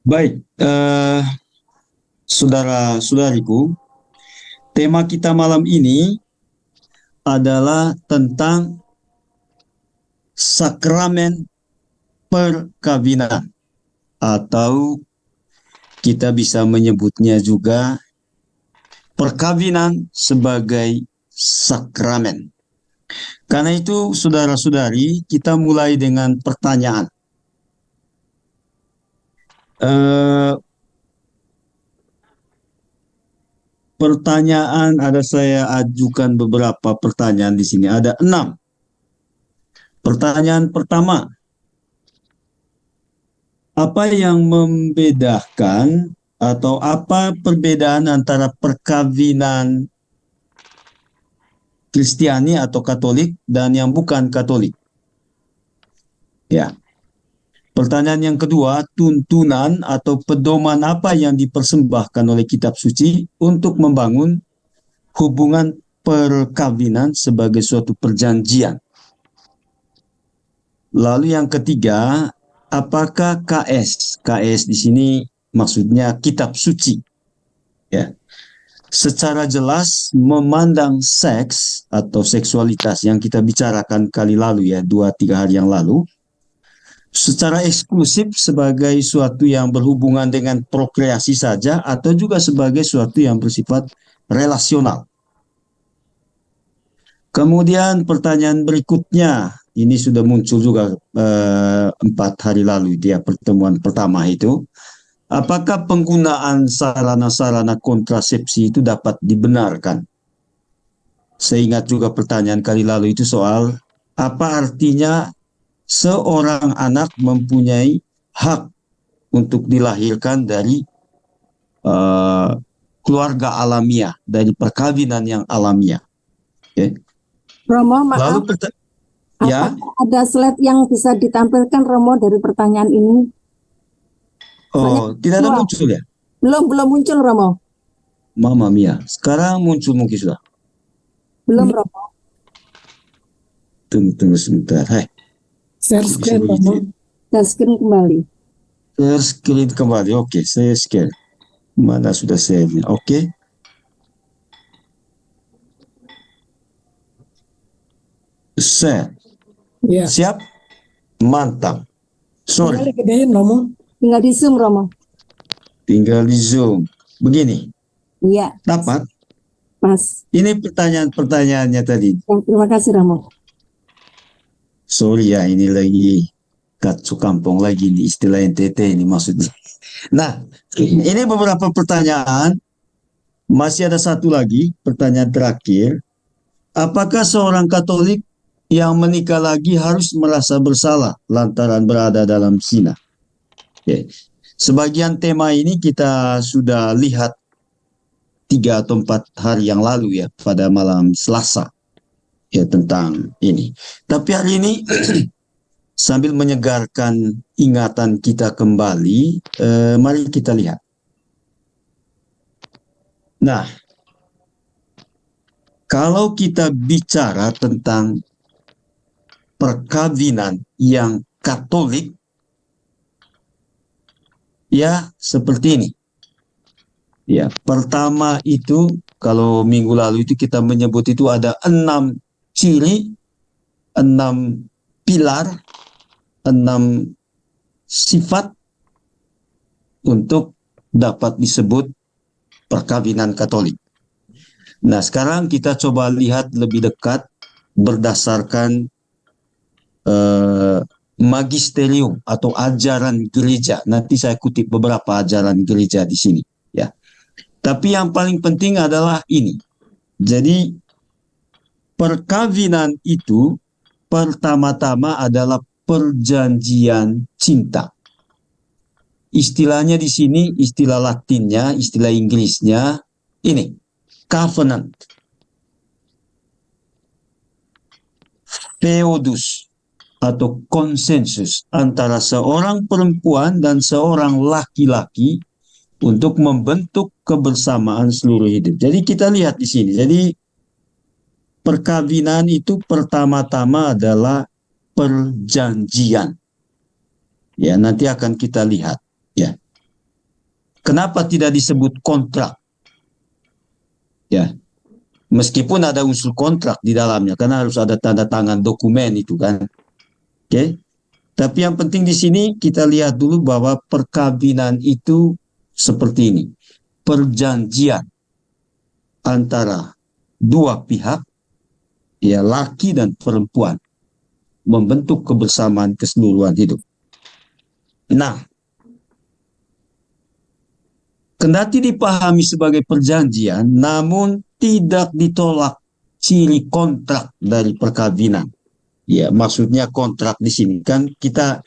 Baik, saudara-saudariku, tema kita malam ini adalah tentang sakramen perkawinan, atau kita bisa menyebutnya juga perkawinan sebagai sakramen. Karena itu, saudara-saudari, kita mulai dengan pertanyaan. Eh, Pertanyaan ada, saya ajukan beberapa pertanyaan di sini. Ada 6. Pertanyaan pertama, apa yang membedakan atau apa perbedaan antara perkawinan Kristiani atau Katolik dan yang bukan Katolik? Ya. Pertanyaan yang kedua, tuntunan atau pedoman apa yang dipersembahkan oleh kitab suci untuk membangun hubungan perkawinan sebagai suatu perjanjian? Lalu yang ketiga, apakah KS? KS di sini maksudnya kitab suci. Ya. Secara jelas memandang seks atau seksualitas yang kita bicarakan kali lalu ya, 2-3 hari yang lalu, secara eksklusif sebagai suatu yang berhubungan dengan prokreasi saja atau juga sebagai suatu yang bersifat relasional. Kemudian pertanyaan berikutnya, ini sudah muncul juga 4 hari lalu dia pertemuan pertama itu. Apakah penggunaan sarana-sarana kontrasepsi itu dapat dibenarkan? Saya ingat juga pertanyaan kali lalu itu soal apa artinya seorang anak mempunyai hak untuk dilahirkan dari uh, keluarga alamiah, dari perkawinan yang alamiah. Okay. Romo, Lalu maaf, ya, apakah ada slide yang bisa ditampilkan Romo dari pertanyaan ini? Soalnya tidak ada muncul ya? belum muncul Romo. Mama Mia, sekarang muncul mungkin sudah. Belum Romo. Tunggu sebentar. Hai. Share screen Romo. Share screen kembali. Share screen kembali. Oke, saya share. Mana sudah share-nya? Oke. Share. Ya. Siap? Mantap. Sorry. Tinggal gedein Romo. Tinggal di Zoom Romo. Tinggal di Zoom. Begini. Iya. Dapat? Pas. Ini pertanyaannya tadi. Ya, terima kasih Romo. Sorry ya, ini lagi katsu kampung lagi nih, istilah NTT ini maksudnya. Nah, ini beberapa pertanyaan. Masih ada satu lagi, pertanyaan terakhir. Apakah seorang Katolik yang menikah lagi harus merasa bersalah lantaran berada dalam zina? Okay. Sebagian tema ini kita sudah lihat 3 atau 4 hari yang lalu ya, pada malam Selasa ya, tentang ini. Tapi hari ini sambil menyegarkan ingatan kita kembali, mari kita lihat. Nah, kalau kita bicara tentang perkawinan yang Katolik, ya seperti ini. Ya, pertama itu kalau minggu lalu itu kita menyebut itu ada 6 ciri, 6 pilar, 6 sifat untuk dapat disebut perkawinan Katolik. Nah, sekarang kita coba lihat lebih dekat berdasarkan magisterium atau ajaran gereja. Nanti saya kutip beberapa ajaran gereja di sini, ya. Tapi yang paling penting adalah ini. Jadi perkawinan itu pertama-tama adalah perjanjian cinta. Istilahnya di sini, istilah Latinnya, istilah Inggrisnya, ini, covenant. Feodus atau konsensus antara seorang perempuan dan seorang laki-laki untuk membentuk kebersamaan seluruh hidup. Jadi kita lihat di sini. Jadi perkawinan itu pertama-tama adalah perjanjian. Ya, nanti akan kita lihat. Ya. Kenapa tidak disebut kontrak? Ya, meskipun ada unsur kontrak di dalamnya, karena harus ada tanda tangan dokumen itu kan. Oke. Tapi yang penting di sini kita lihat dulu bahwa perkawinan itu seperti ini. Perjanjian antara dua pihak, ya laki dan perempuan, membentuk kebersamaan keseluruhan hidup. Nah, kendati dipahami sebagai perjanjian, namun tidak ditolak ciri kontrak dari perkawinan. Ya, maksudnya kontrak di sini kan kita,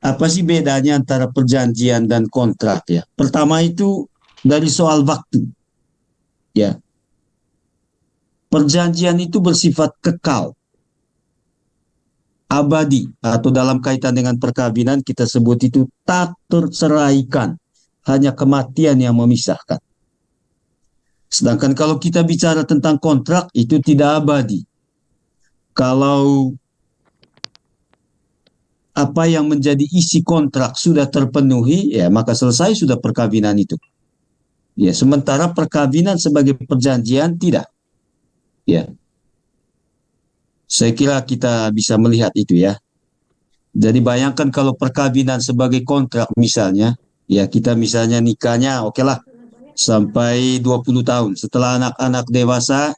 apa sih bedanya antara perjanjian dan kontrak ya? Pertama itu dari soal waktu. Ya, perjanjian itu bersifat kekal, abadi, atau dalam kaitan dengan perkawinan kita sebut itu tak terceraikan, hanya kematian yang memisahkan. Sedangkan kalau kita bicara tentang kontrak itu tidak abadi. Kalau apa yang menjadi isi kontrak sudah terpenuhi, ya maka selesai sudah perkawinan itu. Ya, sementara perkawinan sebagai perjanjian tidak. Ya, saya kira kita bisa melihat itu ya. Jadi bayangkan kalau perkawinan sebagai kontrak misalnya, ya kita misalnya nikahnya oke lah sampai 20 tahun. Setelah anak-anak dewasa,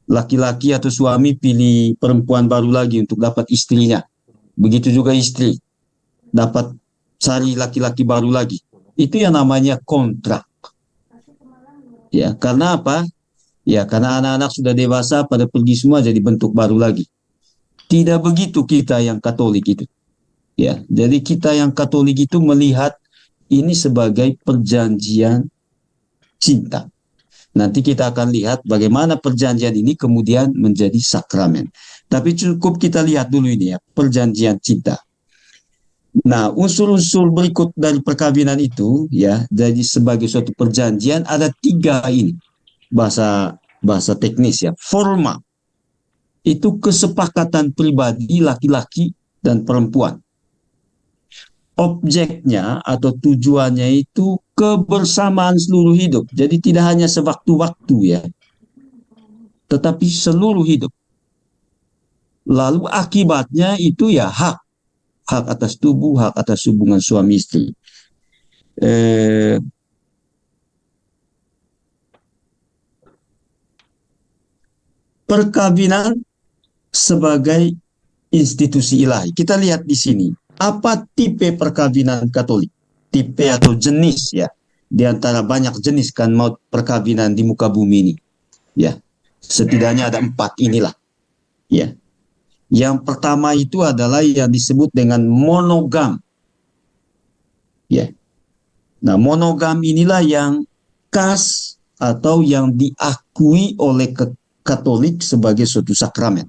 laki-laki atau suami pilih perempuan baru lagi untuk dapat istrinya. Begitu juga istri dapat cari laki-laki baru lagi. Itu yang namanya kontrak. Ya, karena apa? Ya, karena anak-anak sudah dewasa pada pergi semua jadi bentuk baru lagi. Tidak begitu kita yang Katolik itu. Ya, jadi kita yang Katolik itu melihat ini sebagai perjanjian cinta. Nanti kita akan lihat bagaimana perjanjian ini kemudian menjadi sakramen. Tapi cukup kita lihat dulu ini ya, perjanjian cinta. Nah, unsur-unsur berikut dari perkawinan itu ya, jadi sebagai suatu perjanjian ada 3 ini. Bahasa teknis ya. Forma itu kesepakatan pribadi laki-laki dan perempuan. Objeknya atau tujuannya itu kebersamaan seluruh hidup. Jadi tidak hanya sewaktu-waktu ya, tetapi seluruh hidup. Lalu akibatnya itu ya hak atas tubuh, hak atas hubungan suami istri. Perkawinan sebagai institusi ilahi. Kita lihat di sini, apa tipe perkawinan Katolik? Tipe atau jenis ya, di antara banyak jenis kan mau perkawinan di muka bumi ini. Ya, setidaknya ada 4 inilah. Ya, yang pertama itu adalah yang disebut dengan monogam. Ya, nah monogam inilah yang khas atau yang diakui oleh Katolik sebagai suatu sakramen.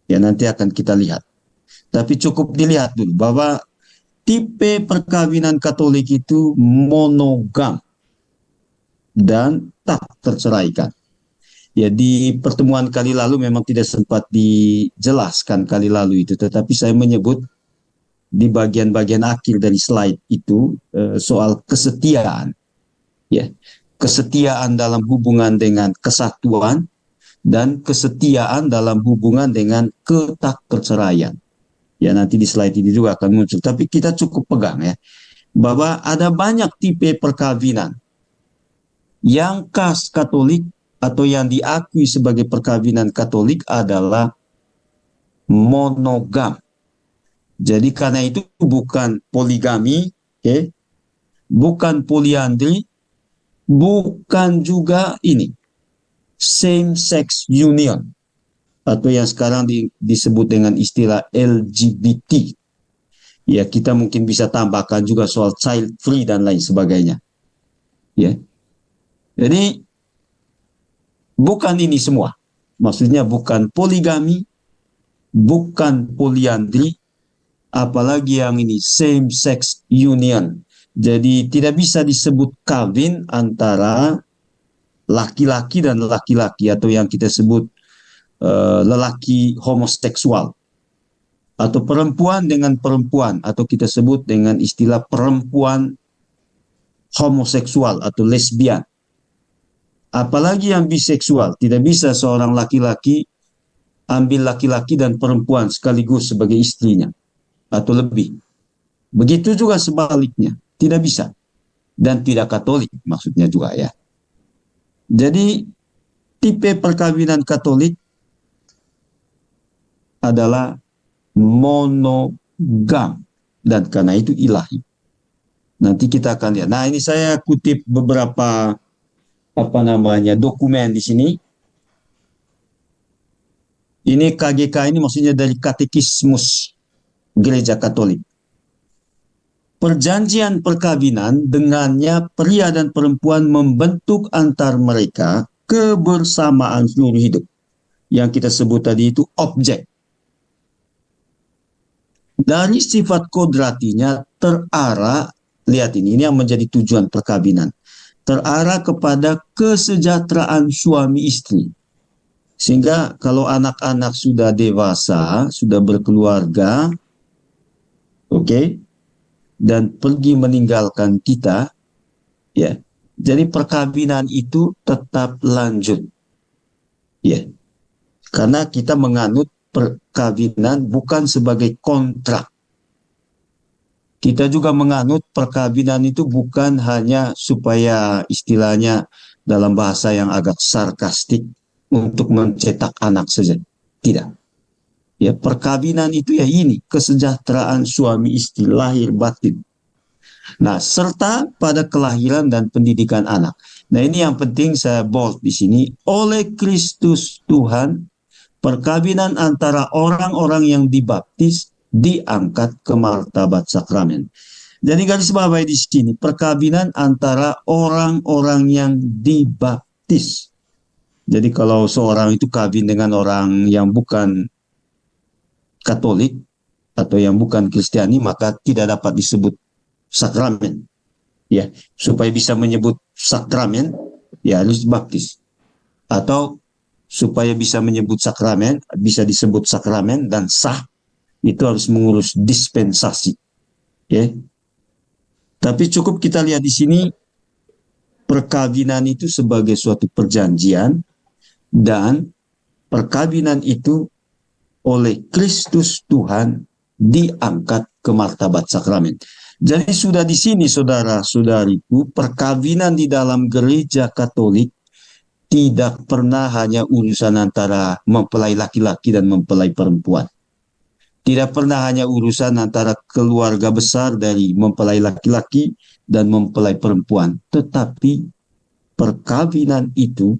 Ya, nanti akan kita lihat. Tapi cukup dilihat dulu bahwa tipe perkawinan Katolik itu monogam dan tak terceraikan. Ya, di pertemuan kali lalu memang tidak sempat dijelaskan kali lalu itu, tetapi saya menyebut di bagian-bagian akhir dari slide itu soal kesetiaan. Ya, kesetiaan dalam hubungan dengan kesatuan dan kesetiaan dalam hubungan dengan ketakterceraian. Ya, nanti di slide ini juga akan muncul. Tapi kita cukup pegang ya, bahwa ada banyak tipe perkawinan yang khas Katolik atau yang diakui sebagai perkawinan Katolik adalah monogam. Jadi karena itu bukan poligami, okay? Bukan poliandri, bukan juga ini same sex union atau yang sekarang disebut dengan istilah LGBT. Ya, kita mungkin bisa tambahkan juga soal child free dan lain sebagainya. Ya. Jadi bukan ini semua. Maksudnya bukan poligami, bukan poliandri, apalagi yang ini same sex union. Jadi tidak bisa disebut kawin antara laki-laki dan laki-laki atau yang kita sebut lelaki homoseksual, atau perempuan dengan perempuan atau kita sebut dengan istilah perempuan homoseksual atau lesbian. Apalagi yang biseksual, tidak bisa seorang laki-laki ambil laki-laki dan perempuan sekaligus sebagai istrinya atau lebih. Begitu juga sebaliknya, tidak bisa. Dan tidak Katolik maksudnya juga ya. Jadi tipe perkawinan Katolik adalah monogam dan karena itu ilahi. Nanti kita akan lihat. Nah, ini saya kutip beberapa dokumen di sini. Ini KGK ini maksudnya dari Katekismus Gereja Katolik. Perjanjian perkawinan dengannya pria dan perempuan membentuk antar mereka kebersamaan seluruh hidup. Yang kita sebut tadi itu objek. Dari sifat kodratinya terarah, lihat ini yang menjadi tujuan perkawinan. Terarah kepada kesejahteraan suami istri. Sehingga kalau anak-anak sudah dewasa, sudah berkeluarga, oke, dan pergi meninggalkan kita, ya. Jadi perkawinan itu tetap lanjut. Ya. Karena kita menganut perkawinan bukan sebagai kontrak. Kita juga menganut perkawinan itu bukan hanya supaya istilahnya dalam bahasa yang agak sarkastik untuk mencetak anak saja. Tidak. Ya, perkawinan itu ya ini, kesejahteraan suami istri lahir batin. Nah, serta pada kelahiran dan pendidikan anak. Nah, ini yang penting saya bold di sini. Oleh Kristus Tuhan, perkawinan antara orang-orang yang dibaptis diangkat ke martabat sakramen. Jadi garis bawahi di sini, perkawinan antara orang-orang yang dibaptis. Jadi kalau seorang itu kawin dengan orang yang bukan Katolik atau yang bukan Kristiani, maka tidak dapat disebut sakramen. Ya, supaya bisa menyebut sakramen, ya harus dibaptis. Atau supaya bisa menyebut sakramen, bisa disebut sakramen dan sah, itu harus mengurus dispensasi. Ya. Tapi cukup kita lihat di sini perkawinan itu sebagai suatu perjanjian dan perkawinan itu oleh Kristus Tuhan diangkat ke martabat sakramen. Jadi sudah di sini saudara-saudariku, perkawinan di dalam gereja Katolik tidak pernah hanya urusan antara mempelai laki-laki dan mempelai perempuan. Tidak pernah hanya urusan antara keluarga besar dari mempelai laki-laki dan mempelai perempuan. Tetapi perkawinan itu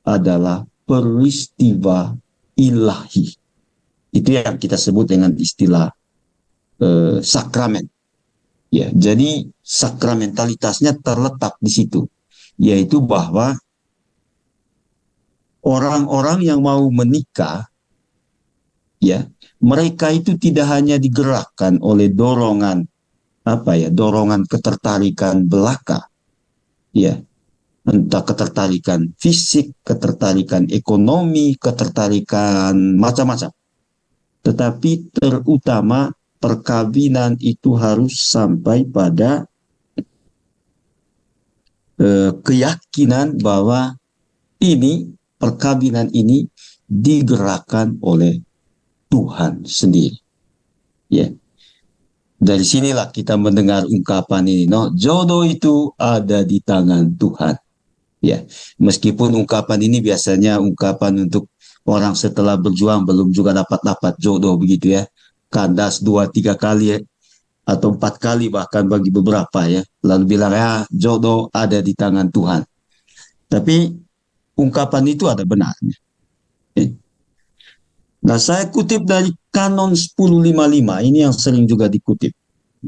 adalah peristiwa ilahi. Itu yang kita sebut dengan istilah sakramen. Ya, jadi sakramentalitasnya terletak di situ, yaitu bahwa orang-orang yang mau menikah, ya, mereka itu tidak hanya digerakkan oleh dorongan dorongan ketertarikan belaka, ya, entah ketertarikan fisik, ketertarikan ekonomi, ketertarikan macam-macam. Tetapi terutama perkawinan itu harus sampai pada keyakinan bahwa perkawinan ini digerakkan oleh Tuhan sendiri. Ya. Dari sinilah kita mendengar ungkapan ini, jodoh itu ada di tangan Tuhan. Ya, meskipun ungkapan ini biasanya ungkapan untuk orang setelah berjuang belum juga dapat jodoh begitu ya. Kandas 2-3 kali ya, atau 4 kali bahkan bagi beberapa ya. Lalu bilang ya jodoh ada di tangan Tuhan. Tapi ungkapan itu ada benarnya. Nah, saya kutip dari Kanon 1055, ini yang sering juga dikutip.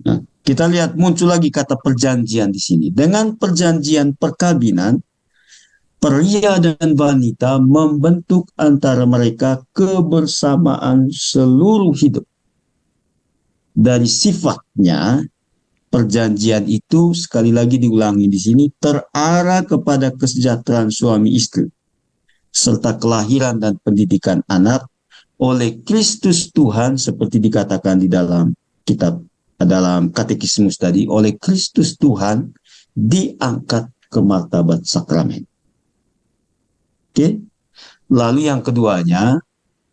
Nah, kita lihat muncul lagi kata perjanjian di sini. Dengan perjanjian perkawinan, pria dan wanita membentuk antara mereka kebersamaan seluruh hidup. Dari sifatnya, perjanjian itu sekali lagi diulangi di sini terarah kepada kesejahteraan suami istri serta kelahiran dan pendidikan anak oleh Kristus Tuhan, seperti dikatakan di dalam kitab, dalam katekismus tadi, oleh Kristus Tuhan diangkat ke martabat sakramen. Oke. Lalu yang keduanya,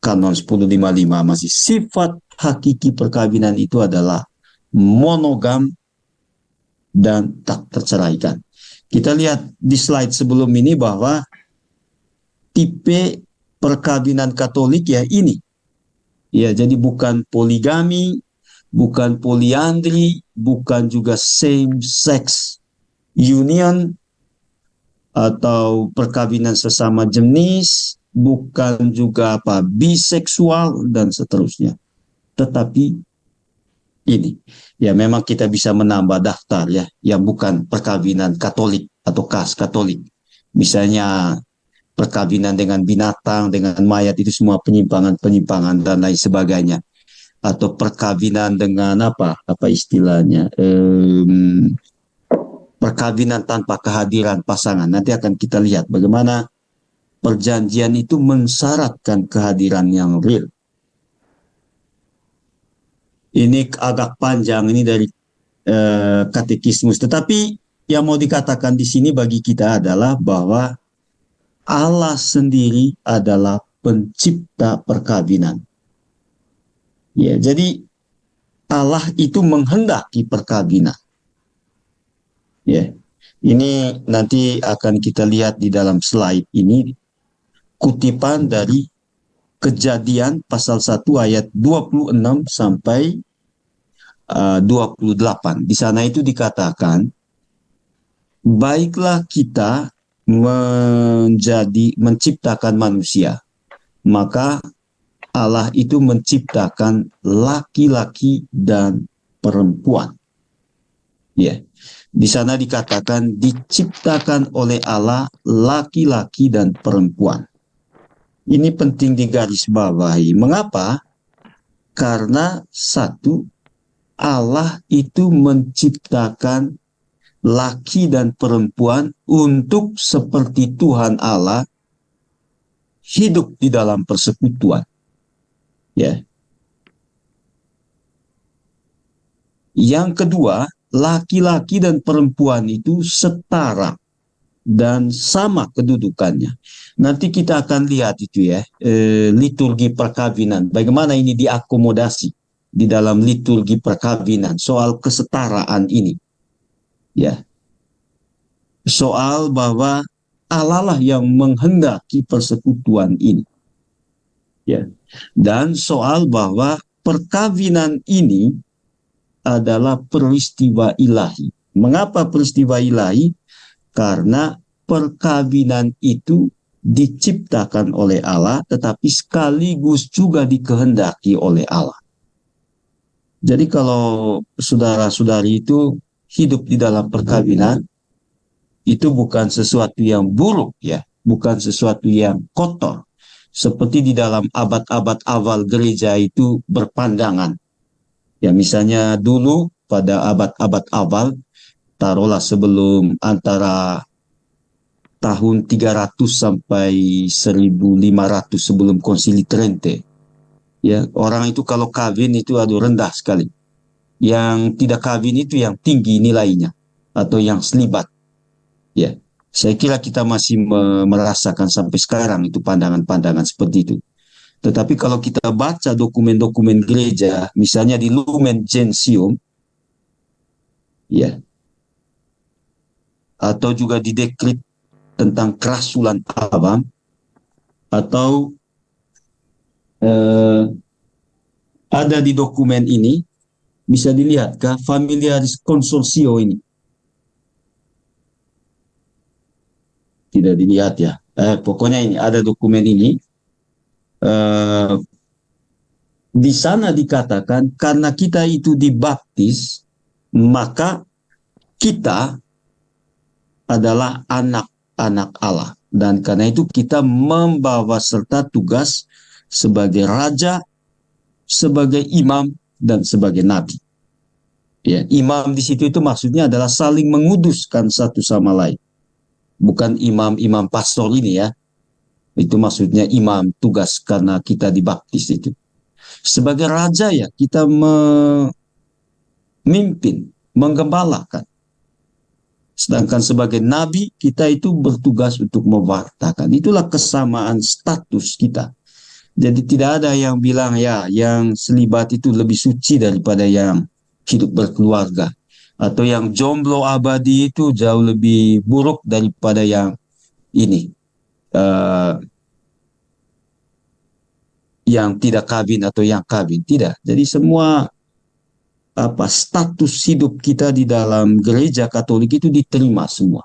Kanon 1055 masih sifat hakiki perkawinan itu adalah monogam dan tak terceraikan. Kita lihat di slide sebelum ini bahwa tipe perkawinan Katolik ya ini. Ya, jadi bukan poligami, bukan poliandri, bukan juga same sex union atau perkawinan sesama jenis, bukan juga biseksual dan seterusnya. Tetapi ini ya memang kita bisa menambah daftar ya yang bukan perkawinan Katolik atau kas Katolik. Misalnya perkawinan dengan binatang, dengan mayat, itu semua penyimpangan-penyimpangan dan lain sebagainya. Atau perkawinan dengan apa istilahnya, perkawinan tanpa kehadiran pasangan. Nanti akan kita lihat bagaimana perjanjian itu mensyaratkan kehadiran yang real. Ini agak panjang ini dari katekismus, tetapi yang mau dikatakan di sini bagi kita adalah bahwa Allah sendiri adalah pencipta perkawinan. Ya, jadi Allah itu menghendaki perkawinan. Ya, ini nanti akan kita lihat di dalam slide ini kutipan dari Kejadian pasal 1 ayat 26 sampai 28. Di sana itu dikatakan, baiklah kita menciptakan manusia, maka Allah itu menciptakan laki-laki dan perempuan. Ya, di sana dikatakan diciptakan oleh Allah laki-laki dan perempuan. Ini penting digarisbawahi. Mengapa? Karena satu, Allah itu menciptakan laki dan perempuan untuk seperti Tuhan Allah hidup di dalam persekutuan. Ya. Yang kedua, laki-laki dan perempuan itu setara dan sama kedudukannya. Nanti kita akan lihat itu ya, liturgi perkawinan. Bagaimana ini diakomodasi di dalam liturgi perkawinan, soal kesetaraan ini. Ya. Soal bahwa Allah lah yang menghendaki persekutuan ini. Ya. Dan soal bahwa perkawinan ini adalah peristiwa ilahi. Mengapa peristiwa ilahi? Karena perkawinan itu diciptakan oleh Allah, tetapi sekaligus juga dikehendaki oleh Allah. Jadi kalau saudara-saudari itu hidup di dalam perkawinan, itu bukan sesuatu yang buruk ya, bukan sesuatu yang kotor. Seperti di dalam abad-abad awal gereja itu berpandangan. Ya misalnya dulu pada abad-abad awal, taruhlah sebelum antara tahun 300 sampai 1500 sebelum Konsili Trente. Ya, orang itu kalau kawin itu rendah sekali. Yang tidak kawin itu yang tinggi nilainya atau yang selibat. Ya, saya kira kita masih merasakan sampai sekarang itu pandangan-pandangan seperti itu. Tetapi kalau kita baca dokumen-dokumen gereja, misalnya di Lumen Gentium, ya, atau juga di dekrit tentang kerasulan awam, atau ada di dokumen ini, bisa dilihat ke Familiaris Consortio ini. Tidak dilihat ya. Pokoknya ini ada dokumen ini. Di sana dikatakan karena kita itu dibaptis, maka kita adalah anak-anak Allah. Dan karena itu kita membawa serta tugas sebagai raja, sebagai imam, dan sebagai nabi. Ya, imam di situ itu maksudnya adalah saling menguduskan satu sama lain. Bukan imam-imam pastor ini ya. Itu maksudnya imam tugas karena kita dibaptis itu. Sebagai raja ya kita memimpin, menggembalakan. Sedangkan sebagai nabi, kita itu bertugas untuk mewartakan. Itulah kesamaan status kita. Jadi tidak ada yang bilang ya yang selibat itu lebih suci daripada yang hidup berkeluarga. Atau yang jomblo abadi itu jauh lebih buruk daripada yang ini. eh, yang tidak kawin atau yang kawin. Tidak. Jadi semua status hidup kita di dalam gereja Katolik itu diterima semua.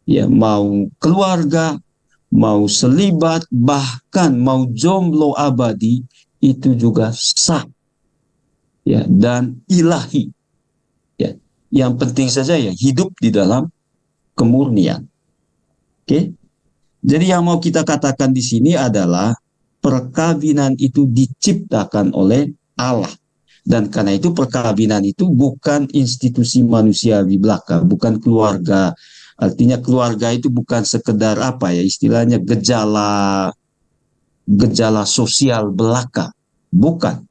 Ya, mau keluarga, mau selibat, bahkan mau jomblo abadi itu juga sah, ya, dan ilahi. Ya, yang penting saja ya hidup di dalam kemurnian. Oke, jadi yang mau kita katakan di sini adalah perkawinan itu diciptakan oleh Allah. Dan karena itu perkawinan itu bukan institusi manusiawi belaka, bukan keluarga. Artinya keluarga itu bukan sekedar apa ya istilahnya gejala sosial belaka. Bukan.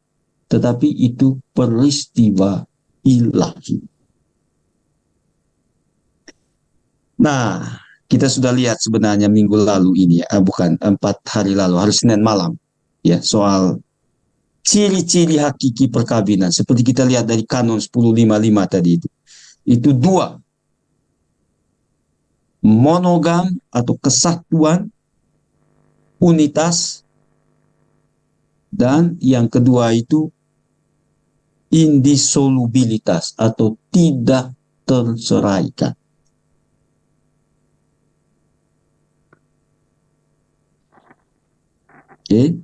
Tetapi itu peristiwa ilahi. Nah, kita sudah lihat sebenarnya minggu lalu ini ya, bukan 4 hari lalu, hari Senin malam ya soal ciri-ciri hakiki perkawinan seperti kita lihat dari Kanon 1055 tadi itu. Itu 2, monogam atau kesatuan, unitas, dan yang kedua itu indisolubilitas atau tidak terceraikan. Oke.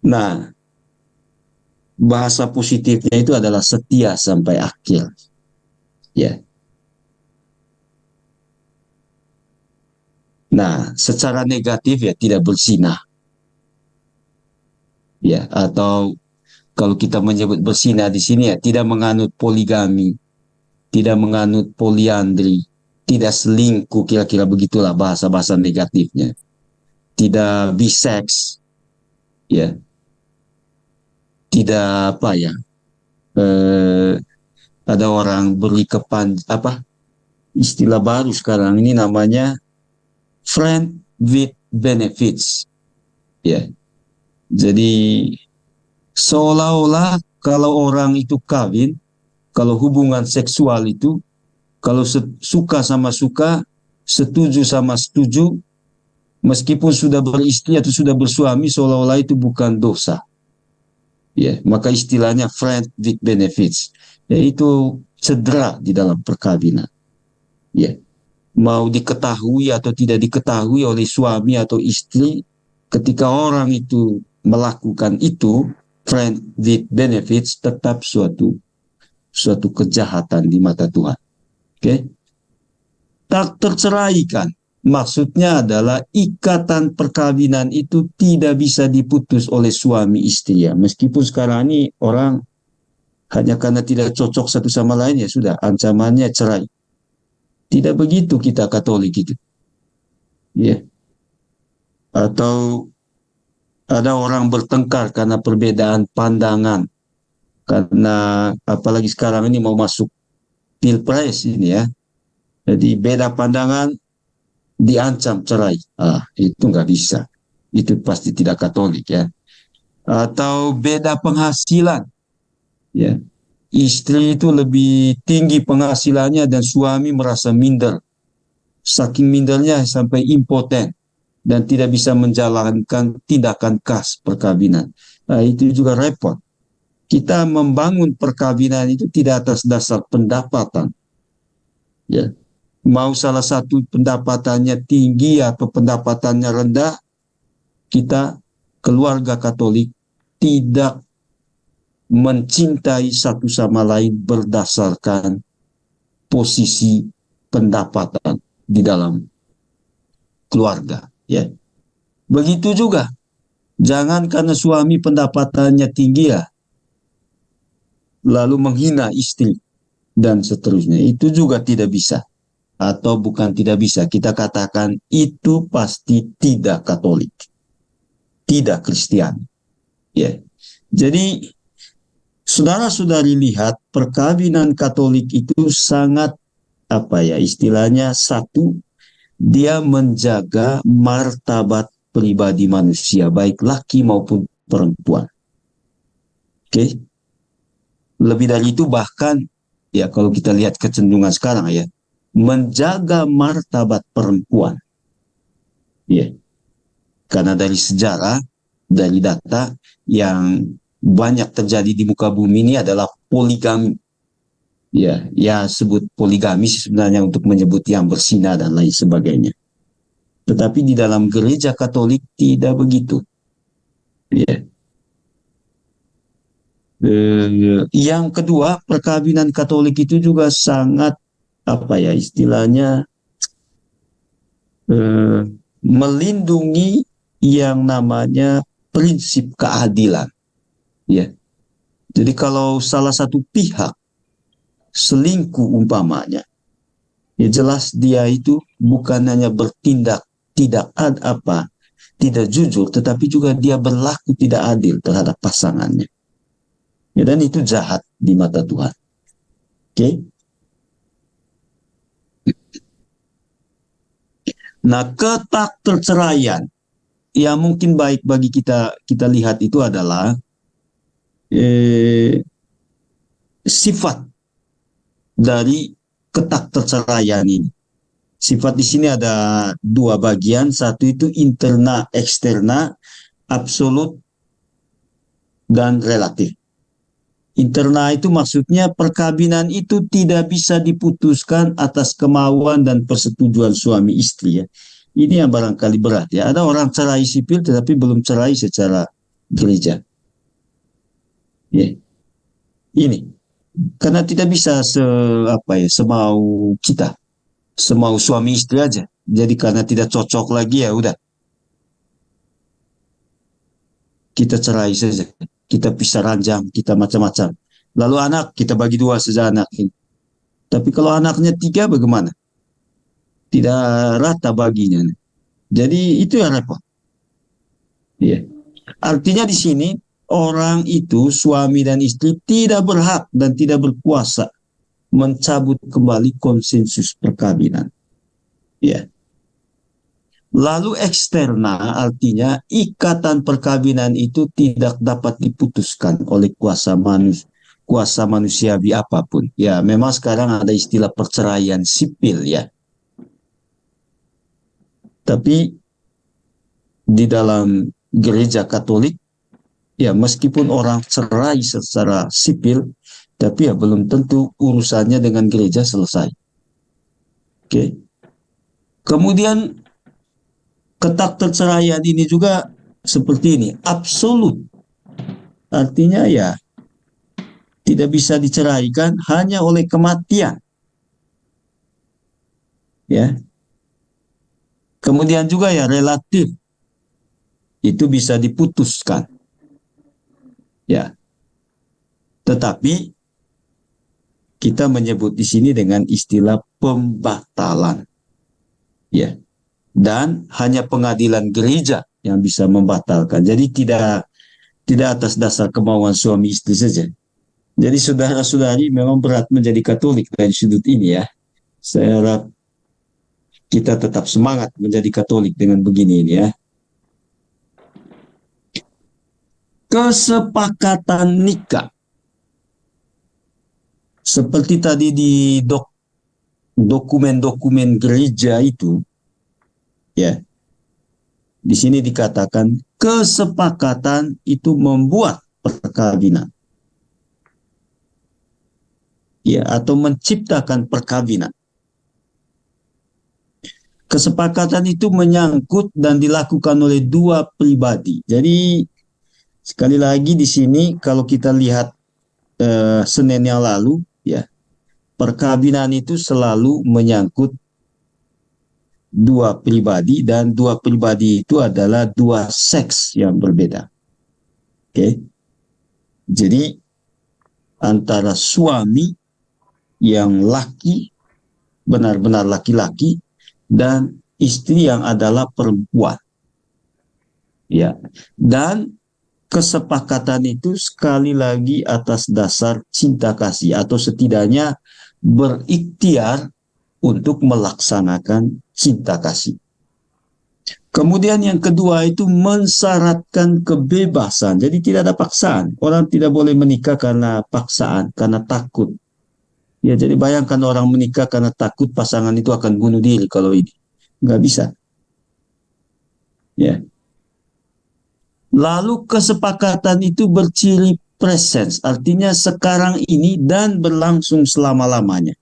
Nah, bahasa positifnya itu adalah setia sampai akhir. Ya. Nah, secara negatif ya tidak bersinah. Ya, atau kalau kita menyebut bersinah di sini ya tidak menganut poligami, tidak menganut poliandri, tidak selingkuh, kira-kira begitulah bahasa-bahasa negatifnya. Tidak bisex, ya, tidak apa ya, ada orang beri istilah baru sekarang ini namanya friend with benefits, ya. Jadi seolah-olah kalau orang itu kawin, kalau hubungan seksual itu, kalau suka sama suka, setuju sama setuju, meskipun sudah beristri atau sudah bersuami, seolah-olah itu bukan dosa. Ya, maka istilahnya friend with benefits, yaitu cedera di dalam perkawinan. Ya, mau diketahui atau tidak diketahui oleh suami atau istri, ketika orang itu melakukan itu, friend with benefits tetap suatu kejahatan di mata Tuhan. Oke, tak terceraikan. Maksudnya adalah ikatan perkawinan itu tidak bisa diputus oleh suami istri ya. Meskipun sekarang ini orang hanya karena tidak cocok satu sama lain ya sudah ancamannya cerai. Tidak begitu kita Katolik itu. Ya. Atau ada orang bertengkar karena perbedaan pandangan. Karena apalagi sekarang ini mau masuk pilpres ini ya. Jadi beda pandangan diancam cerai. Itu nggak bisa. Itu pasti tidak Katolik ya. Atau beda penghasilan. Ya. Istri itu lebih tinggi penghasilannya dan suami merasa minder. Saking mindernya sampai impoten dan tidak bisa menjalankan tindakan khas perkawinan. Itu juga repot. Kita membangun perkawinan itu tidak atas dasar pendapatan. Ya. Mau salah satu pendapatannya tinggi atau pendapatannya rendah, kita keluarga Katolik tidak mencintai satu sama lain berdasarkan posisi pendapatan di dalam keluarga. Ya, begitu juga. Jangan karena suami pendapatannya tinggi ya, lalu menghina istri dan seterusnya. Itu juga tidak bisa. Atau bukan tidak bisa, kita katakan itu pasti tidak Katolik, tidak Kristiani. Ya. Jadi saudara-saudari lihat perkawinan Katolik itu sangat apa ya istilahnya, satu, dia menjaga martabat pribadi manusia, baik laki maupun perempuan. Oke. Lebih dari itu bahkan, ya kalau kita lihat kecenderungan sekarang ya, menjaga martabat perempuan. Ya, karena dari sejarah, dari data yang banyak terjadi di muka bumi ini adalah poligami. Ya sebut poligami sebenarnya untuk menyebut yang berzina dan lain sebagainya. Tetapi di dalam gereja Katolik tidak begitu. Ya. Yang kedua, perkawinan Katolik itu juga sangat apa ya istilahnya, melindungi yang namanya prinsip keadilan. Ya. Jadi kalau salah satu pihak selingkuh umpamanya, ya jelas dia itu bukan hanya bertindak tidak jujur, tetapi juga dia berlaku tidak adil terhadap pasangannya. Ya, dan itu jahat di mata Tuhan. Oke. Nah, ketakterceraian yang mungkin baik bagi kita lihat itu adalah sifat dari ketakterceraian ini. Sifat di sini ada dua bagian, satu itu interna, eksterna, absolut, dan relatif. Interna itu maksudnya perkawinan itu tidak bisa diputuskan atas kemauan dan persetujuan suami istri ya. Ini yang barangkali berat ya. Ada orang cerai sipil tetapi belum cerai secara gereja. Ya. Ini karena tidak bisa semau kita, semau suami istri aja. Jadi karena tidak cocok lagi ya udah kita cerai saja. Kita pisah ranjang, kita macam-macam. Lalu anak, kita bagi dua saja anak ini. Tapi kalau anaknya tiga bagaimana? Tidak rata baginya. Jadi itu yang repot. Iya. Artinya di sini orang itu, suami dan istri tidak berhak dan tidak berkuasa mencabut kembali konsensus perkawinan. Ya. Lalu eksterna artinya ikatan perkawinan itu tidak dapat diputuskan oleh kuasa manusiawi apapun. Ya, memang sekarang ada istilah perceraian sipil ya. Tapi di dalam gereja Katolik, ya meskipun orang cerai secara sipil, tapi ya belum tentu urusannya dengan gereja selesai. Oke. Kemudian ketakterceraian ini juga seperti ini, absolut. Artinya ya tidak bisa diceraikan hanya oleh kematian. Ya. Kemudian juga ya relatif. Itu bisa diputuskan. Ya. Tetapi kita menyebut di sini dengan istilah pembatalan. Ya. Dan hanya pengadilan gereja yang bisa membatalkan. Jadi tidak atas dasar kemauan suami istri saja. Jadi saudara-saudari memang berat menjadi Katolik dari sudut ini ya. Saya harap kita tetap semangat menjadi Katolik dengan begini ini ya. Kesepakatan nikah. Seperti tadi di dokumen-dokumen gereja itu, ya, di sini dikatakan kesepakatan itu membuat perkawinan, ya, atau menciptakan perkawinan. Kesepakatan itu menyangkut dan dilakukan oleh dua pribadi. Jadi sekali lagi di sini kalau kita lihat Senin yang lalu, ya, perkawinan itu selalu menyangkut dua pribadi dan dua pribadi itu adalah dua seks yang berbeda. Oke. Jadi antara suami yang laki, benar-benar laki-laki, dan istri yang adalah perempuan. Ya. Dan kesepakatan itu sekali lagi atas dasar cinta kasih atau setidaknya berikhtiar untuk melaksanakan cinta kasih. Kemudian yang kedua itu mensyaratkan kebebasan. Jadi tidak ada paksaan. Orang tidak boleh menikah karena paksaan, karena takut. Ya, jadi bayangkan orang menikah karena takut pasangan itu akan bunuh diri kalau ini. Nggak bisa. Ya. Lalu kesepakatan itu berciri presence, artinya sekarang ini dan berlangsung selama-lamanya.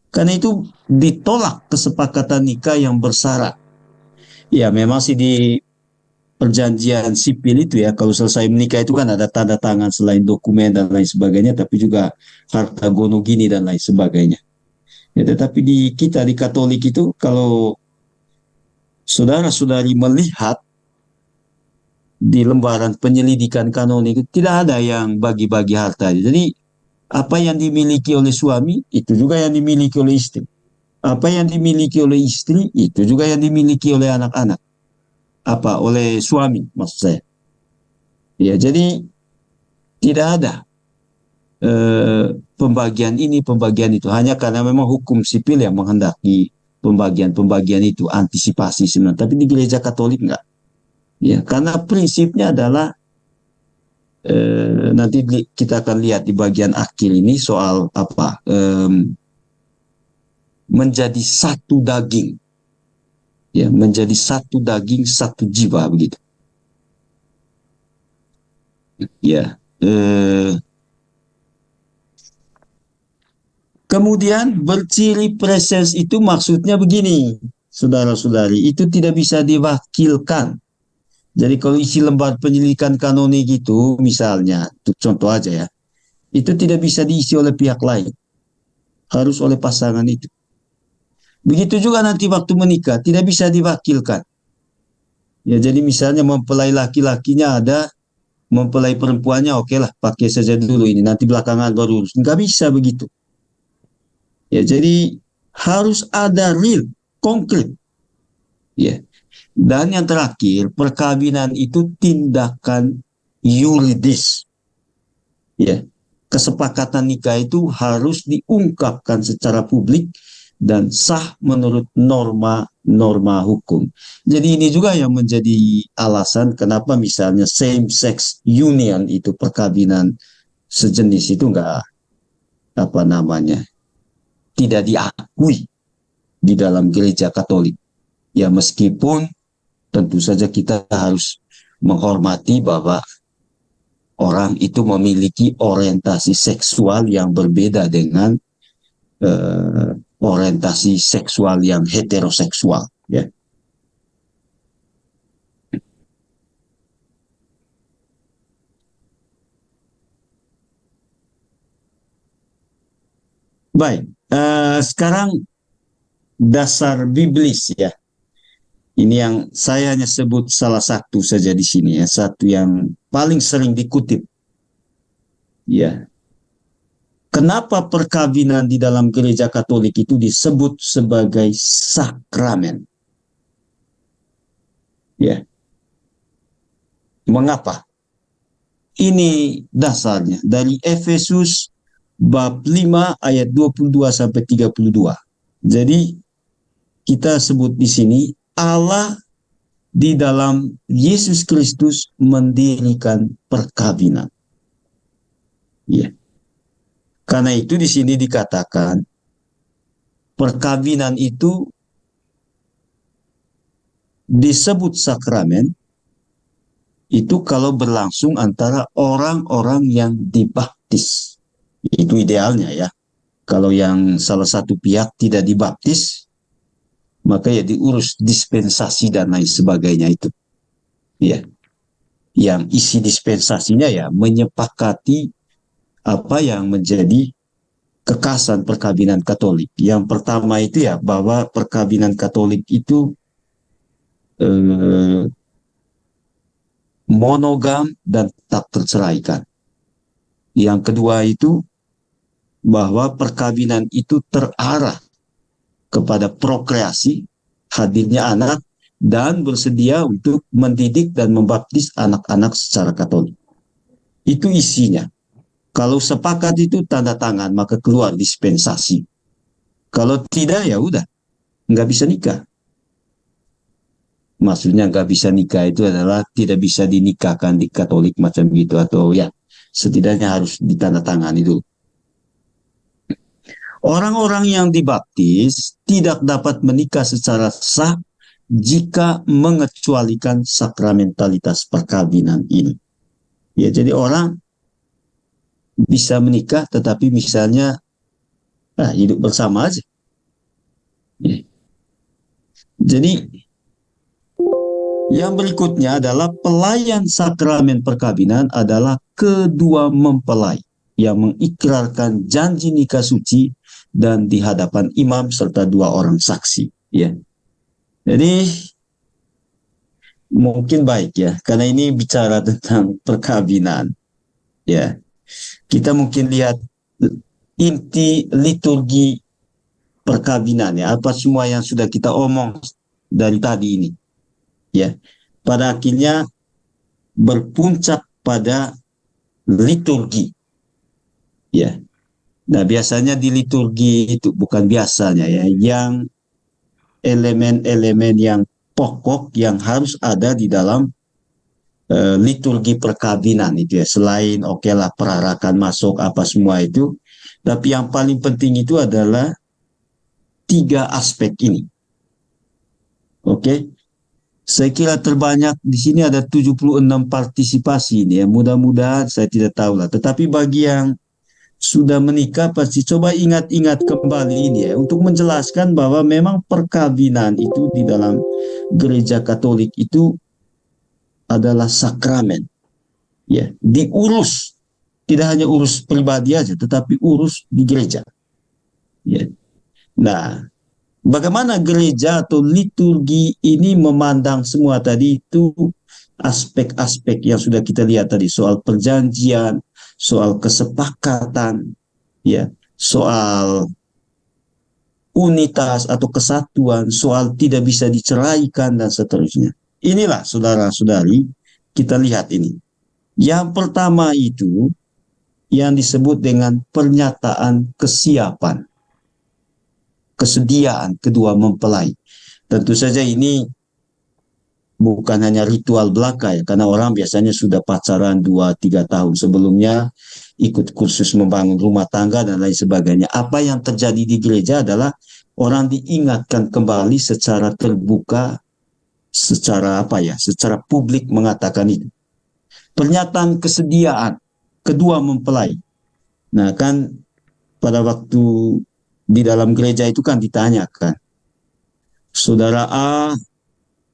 Karena itu ditolak kesepakatan nikah yang bersyarat. Ya, memang sih di perjanjian sipil itu ya, kalau selesai menikah itu kan ada tanda tangan selain dokumen dan lain sebagainya, tapi juga harta gono gini dan lain sebagainya. Ya, tetapi di kita di Katolik itu kalau saudara-saudari melihat di lembaran penyelidikan kanonik tidak ada yang bagi-bagi harta. Jadi apa yang dimiliki oleh suami itu juga yang dimiliki oleh istri. Apa yang dimiliki oleh istri itu juga yang dimiliki oleh anak-anak. Apa oleh suami maksud saya. Ya, jadi tidak ada pembagian ini, pembagian itu. Hanya karena memang hukum sipil yang menghendaki pembagian-pembagian itu, antisipasi sebenarnya. Tapi di gereja Katolik enggak. Ya, karena prinsipnya adalah nanti kita akan lihat di bagian akhir ini soal apa menjadi satu daging, ya, menjadi satu daging satu jiwa begitu. Ya, kemudian berciri presens itu maksudnya begini, saudara-saudari, itu tidak bisa diwakilkan. Jadi kalau isi lembar penyelidikan kanonik itu, misalnya, untuk contoh aja ya, itu tidak bisa diisi oleh pihak lain, harus oleh pasangan itu. Begitu juga nanti waktu menikah, tidak bisa diwakilkan. Ya, jadi misalnya mempelai laki-lakinya ada, mempelai perempuannya oke lah, pakai saja dulu ini, nanti belakangan baru urus. Nggak bisa begitu. Ya, jadi harus ada real, konkret. Ya. Dan yang terakhir, perkawinan itu tindakan yuridis. Ya. Kesepakatan nikah itu harus diungkapkan secara publik dan sah menurut norma-norma hukum. Jadi ini juga yang menjadi alasan kenapa misalnya same sex union itu perkawinan sejenis itu enggak apa namanya tidak diakui di dalam gereja Katolik. Ya meskipun tentu saja kita harus menghormati bahwa orang itu memiliki orientasi seksual yang berbeda dengan orientasi seksual yang heteroseksual, ya. Baik, sekarang dasar biblis ya. Ini yang saya hanya sebut salah satu saja di sini ya, satu yang paling sering dikutip. Ya. Kenapa perkawinan di dalam gereja Katolik itu disebut sebagai sakramen? Ya. Mengapa? Ini dasarnya dari Efesus bab 5 ayat 22 sampai 32. Jadi kita sebut di sini Allah di dalam Yesus Kristus mendirikan perkawinan. Ya. Karena itu di sini dikatakan perkawinan itu disebut sakramen itu kalau berlangsung antara orang-orang yang dibaptis. Itu idealnya ya. Kalau yang salah satu pihak tidak dibaptis, maka ya diurus dispensasi dan lain sebagainya itu. Ya. Yang isi dispensasinya ya menyepakati apa yang menjadi kekasan perkawinan Katolik. Yang pertama itu ya bahwa perkawinan Katolik itu monogam dan tak terceraikan. Yang kedua itu bahwa perkawinan itu terarah kepada prokreasi, hadirnya anak, dan bersedia untuk mendidik dan membaptis anak-anak secara Katolik. Itu isinya. Kalau sepakat itu tanda tangan, maka keluar dispensasi. Kalau tidak ya udah, nggak bisa nikah. Maksudnya nggak bisa nikah itu adalah tidak bisa dinikahkan di Katolik macam gitu, atau ya setidaknya harus ditandatangani dulu. Orang-orang yang dibaptis tidak dapat menikah secara sah jika mengecualikan sakramentalitas perkawinan ini. Ya, jadi orang bisa menikah tetapi misalnya hidup bersama aja. Ya. Jadi yang berikutnya adalah pelayan sakramen perkawinan adalah kedua mempelai yang mengikrarkan janji nikah suci dan di hadapan imam serta dua orang saksi. Ya, jadi mungkin baik ya, karena ini bicara tentang perkawinan. Ya, kita mungkin lihat inti liturgi perkawinan ya, apa semua yang sudah kita omong dari tadi ini. Ya, pada akhirnya berpuncak pada liturgi. Ya, nah biasanya di liturgi itu bukan biasanya ya, yang elemen-elemen yang pokok yang harus ada di dalam liturgi perkawinan itu ya, selain oke lah perarakan masuk apa semua itu, tapi yang paling penting itu adalah tiga aspek ini. Oke, saya kira terbanyak di sini ada 76 partisipasi ini ya, mudah-mudahan saya tidak tahu lah, tetapi bagi yang sudah menikah pasti coba ingat-ingat kembali ini ya, untuk menjelaskan bahwa memang perkawinan itu di dalam gereja Katolik itu adalah sakramen. Ya, diurus, tidak hanya urus pribadi aja tetapi urus di gereja. Ya. Nah, bagaimana gereja atau liturgi ini memandang semua tadi itu aspek-aspek yang sudah kita lihat tadi, soal perjanjian, soal kesepakatan, ya, soal unitas atau kesatuan, soal tidak bisa diceraikan dan seterusnya. Inilah saudara-saudari, kita lihat ini. Yang pertama itu yang disebut dengan pernyataan kesiapan, kesediaan kedua mempelai. Tentu saja ini bukan hanya ritual belaka ya, karena orang biasanya sudah pacaran 2-3 tahun sebelumnya, ikut kursus membangun rumah tangga dan lain sebagainya. Apa yang terjadi di gereja adalah orang diingatkan kembali secara terbuka, secara secara publik mengatakan itu. Pernyataan kesediaan kedua mempelai. Nah kan pada waktu di dalam gereja itu kan ditanyakan, saudara A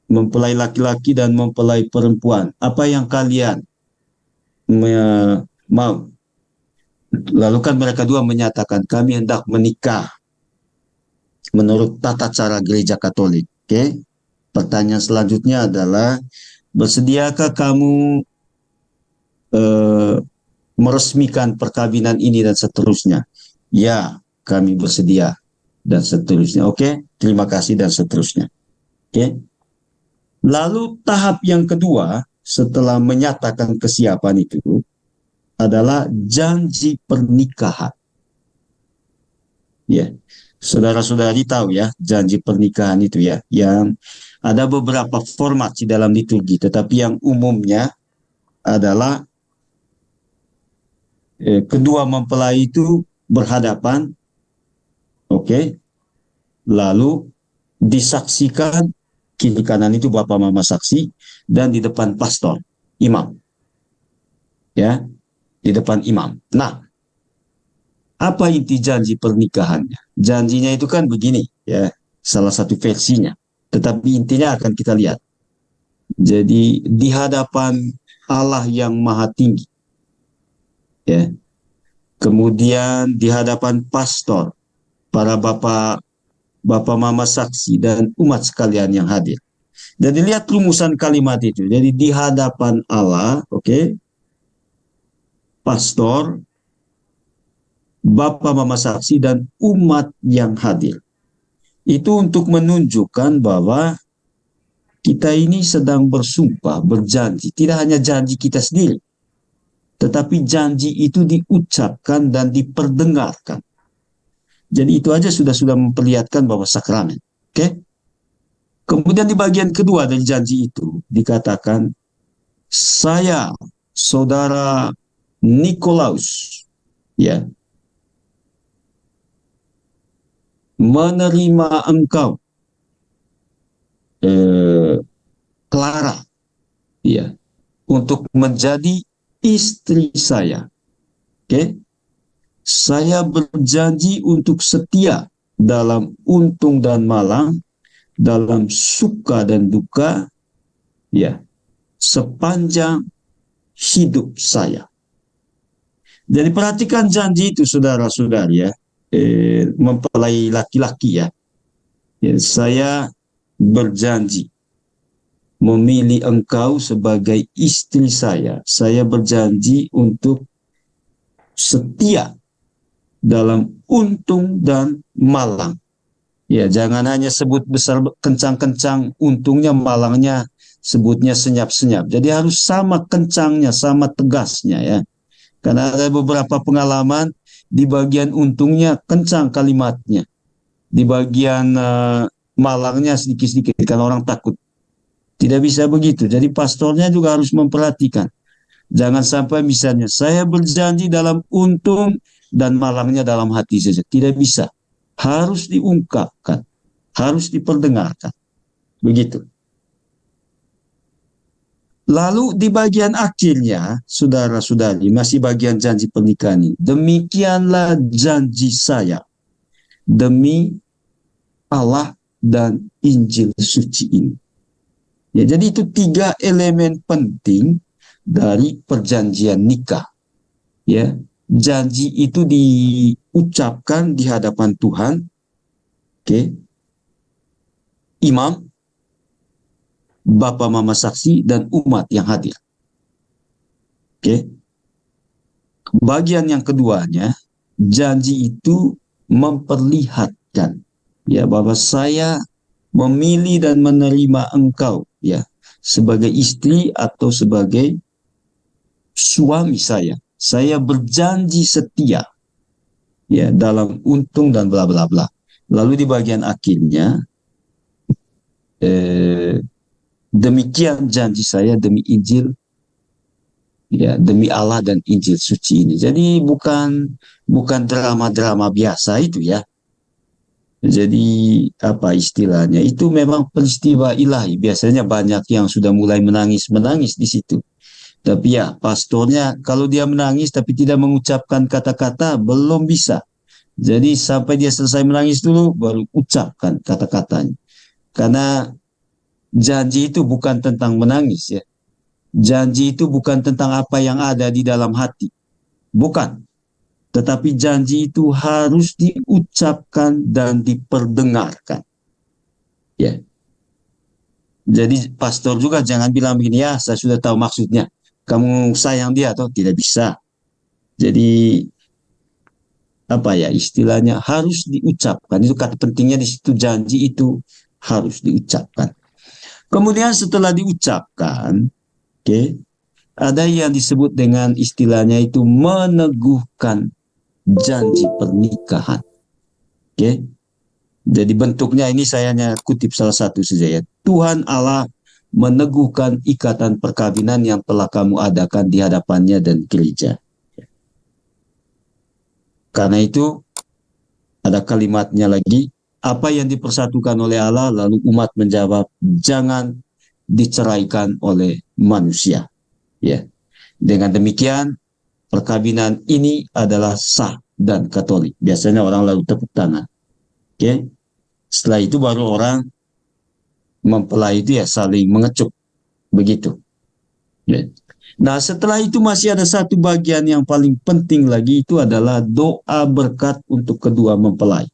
mempelai laki-laki dan mempelai perempuan, apa yang kalian mau? Lalu kan mereka dua menyatakan kami hendak menikah menurut tata cara gereja Katolik. Oke? Pertanyaan selanjutnya adalah, bersediakah kamu meresmikan perkawinan ini dan seterusnya? Ya, kami bersedia dan seterusnya. Oke, terima kasih dan seterusnya. Oke. Lalu tahap yang kedua setelah menyatakan kesiapan itu adalah janji pernikahan. Ya, saudara-saudari tahu ya janji pernikahan itu ya, yang ada beberapa format di dalam liturgi, tetapi yang umumnya adalah kedua mempelai itu berhadapan, oke, lalu disaksikan, kiri kanan itu bapak mama saksi, dan di depan pastor, imam, ya, di depan imam. Nah, apa inti janji pernikahannya? Janjinya itu kan begini, ya, salah satu versinya, tetapi intinya akan kita lihat. Jadi di hadapan Allah yang maha tinggi, ya, kemudian di hadapan pastor, para bapak mama saksi dan umat sekalian yang hadir. Jadi lihat rumusan kalimat itu. Jadi di hadapan Allah, oke, pastor, bapak mama saksi dan umat yang hadir. Itu untuk menunjukkan bahwa kita ini sedang bersumpah, berjanji. Tidak hanya janji kita sendiri, tetapi janji itu diucapkan dan diperdengarkan. Jadi itu aja sudah memperlihatkan bahwa sakramen. Oke? Kemudian di bagian kedua dari janji itu dikatakan, saya saudara Nikolaus, ya, menerima engkau, Clara, ya, untuk menjadi istri saya. Oke? Saya berjanji untuk setia dalam untung dan malang, dalam suka dan duka, ya, sepanjang hidup saya. Jadi perhatikan janji itu, saudara-saudari, ya, mempelai laki-laki, ya. Ya, saya berjanji memilih engkau sebagai istri saya. Saya berjanji untuk setia dalam untung dan malang. Ya, jangan hanya sebut besar kencang-kencang untungnya, malangnya sebutnya senyap-senyap. Jadi harus sama kencangnya, sama tegasnya, ya. Karena ada beberapa pengalaman di bagian untungnya kencang kalimatnya, di bagian malangnya sedikit-sedikit kan orang takut. Tidak bisa begitu. Jadi pastornya juga harus memperhatikan. Jangan sampai misalnya saya berjanji dalam untung dan malangnya dalam hati saja. Tidak bisa. Harus diungkapkan, harus diperdengarkan. Begitu. Lalu di bagian akhirnya, saudara-saudari, masih bagian janji pernikahan ini. Demikianlah janji saya demi Allah dan Injil suci ini. Ya, jadi itu 3 elemen penting dari perjanjian nikah. Ya, janji itu diucapkan di hadapan Tuhan, oke, imam, Bapa Mama Saksi, dan umat yang hadir. Oke. Bagian yang keduanya, janji itu memperlihatkan, ya, bahwa saya memilih dan menerima engkau, ya, sebagai istri atau sebagai suami saya. Saya berjanji setia, ya, dalam untung dan bla bla bla. Lalu di bagian akhirnya, demikian janji saya demi Injil, ya, demi Allah dan Injil suci ini. Jadi bukan drama-drama biasa itu, ya. Jadi apa istilahnya? Itu memang peristiwa ilahi. Biasanya banyak yang sudah mulai menangis di situ. Tapi ya, pastornya kalau dia menangis tapi tidak mengucapkan kata-kata belum bisa. Jadi sampai dia selesai menangis dulu baru ucapkan kata-katanya. Karena janji itu bukan tentang menangis, ya. Janji itu bukan tentang apa yang ada di dalam hati. Bukan. Tetapi janji itu harus diucapkan dan diperdengarkan. Ya. Jadi pastor juga jangan bilang begini, ya saya sudah tahu maksudnya. Kamu sayang dia atau tidak bisa. Jadi apa ya istilahnya harus diucapkan. Itu kata pentingnya di situ, janji itu harus diucapkan. Kemudian setelah diucapkan, oke, ada yang disebut dengan istilahnya itu meneguhkan janji pernikahan. Oke. Jadi bentuknya ini saya hanya kutip salah satu saja, ya. Tuhan Allah meneguhkan ikatan perkawinan yang telah kamu adakan di hadapannya dan gereja. Karena itu ada kalimatnya lagi, apa yang dipersatukan oleh Allah, lalu umat menjawab, jangan diceraikan oleh manusia. Ya. Dengan demikian, perkawinan ini adalah sah dan katolik. Biasanya orang lalu tepuk tangan. Oke. Setelah itu baru orang mempelai itu ya saling mengecup. Begitu. Ya. Nah, setelah itu masih ada satu bagian yang paling penting lagi, itu adalah doa berkat untuk kedua mempelai.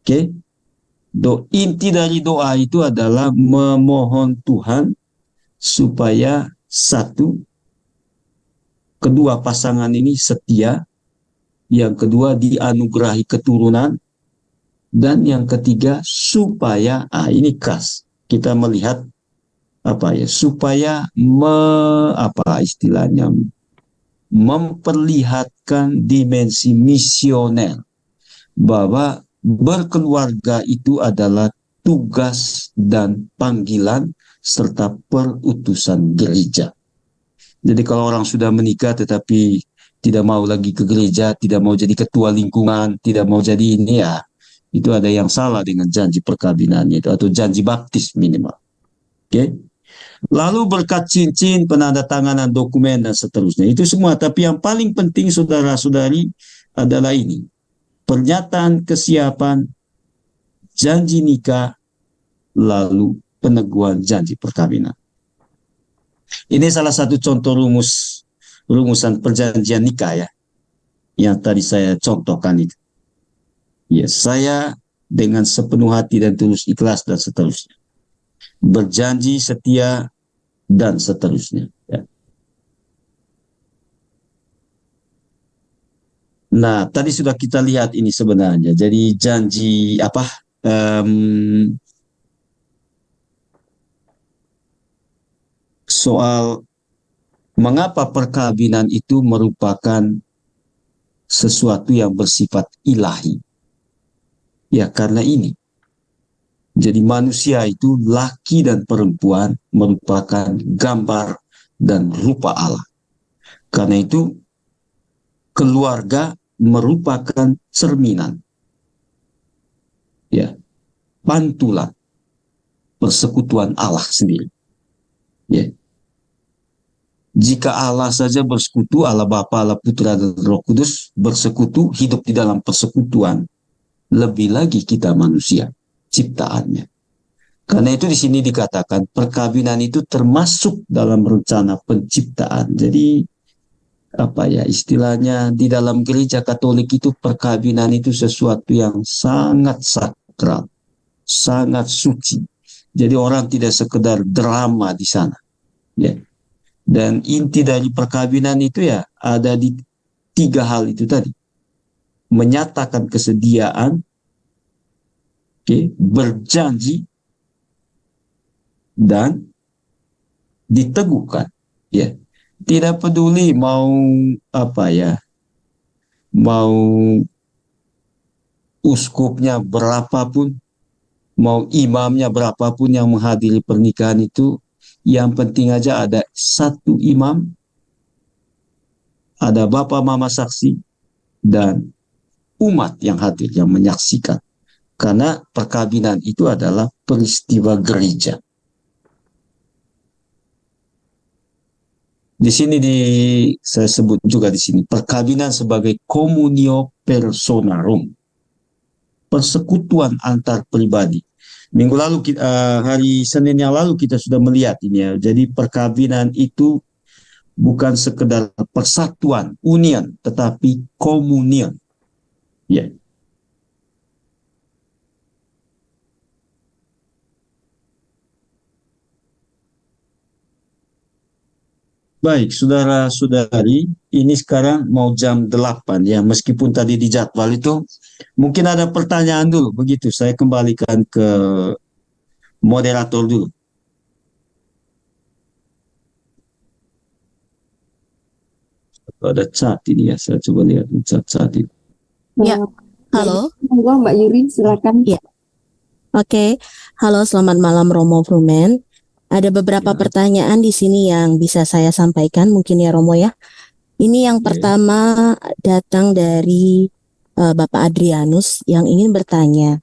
Oke. Inti dari doa itu adalah memohon Tuhan supaya satu, kedua pasangan ini setia, yang kedua dianugerahi keturunan, dan yang ketiga supaya ini khas kita melihat apa ya, supaya apa istilahnya memperlihatkan dimensi misioner bahwa berkeluarga itu adalah tugas dan panggilan serta perutusan gereja. Jadi kalau orang sudah menikah tetapi tidak mau lagi ke gereja, tidak mau jadi ketua lingkungan, tidak mau jadi ini, ya itu ada yang salah dengan janji perkawinannya itu, atau janji baptis minimal. Oke. Lalu berkat cincin, penandatanganan dokumen dan seterusnya. Itu semua, tapi yang paling penting saudara-saudari adalah ini. Pernyataan kesiapan, janji nikah, lalu peneguhan janji perkawinan. Ini salah satu contoh rumusan perjanjian nikah ya, yang tadi saya contohkan itu. Ya, saya dengan sepenuh hati dan tulus ikhlas dan seterusnya. Berjanji setia dan seterusnya. Ya. Nah, tadi sudah kita lihat ini sebenarnya. Jadi janji apa? Soal mengapa perkawinan itu merupakan sesuatu yang bersifat ilahi. Ya, karena ini. Jadi manusia itu, laki dan perempuan, merupakan gambar dan rupa Allah. Karena itu keluarga merupakan cerminan, ya, pantulan persekutuan Allah sendiri. Ya. Jika Allah saja bersekutu, Allah Bapa, Allah Putra, dan Roh Kudus bersekutu, hidup di dalam persekutuan, lebih lagi kita manusia, ciptaannya. Karena itu di sini dikatakan perkawinan itu termasuk dalam rencana penciptaan. Jadi apa ya istilahnya, di dalam gereja Katolik itu perkawinan itu sesuatu yang sangat sakral, sangat suci. Jadi orang tidak sekedar drama di sana. Ya. Dan inti dari perkawinan itu ya ada di 3 hal itu tadi. Menyatakan kesediaan, berjanji, dan diteguhkan. Ya. Tidak peduli mau apa ya, mau uskupnya berapapun, mau imamnya berapapun yang menghadiri pernikahan itu, yang penting aja ada satu imam, ada bapak mama saksi, dan umat yang hadir, yang menyaksikan. Karena perkawinan itu adalah peristiwa gereja. Di sini saya sebut juga di sini perkawinan sebagai communio personarum, persekutuan antar pribadi. Minggu lalu hari Senin yang lalu kita sudah melihat ini ya. Jadi perkawinan itu bukan sekedar persatuan, union, tetapi komunion. Ya. Baik, saudara-saudari, ini sekarang mau jam 8 ya, meskipun tadi di jadwal itu mungkin ada pertanyaan dulu, begitu saya kembalikan ke moderator dulu. Ada chat ini ya, saya coba lihat chat ini. Ya, halo. Monggo Mbak Yuri, silakan. Ya. Oke, halo, selamat malam Romo Frumen. Ada beberapa pertanyaan di sini yang bisa saya sampaikan, mungkin ya Romo ya. Ini yang pertama datang dari Bapak Adrianus yang ingin bertanya,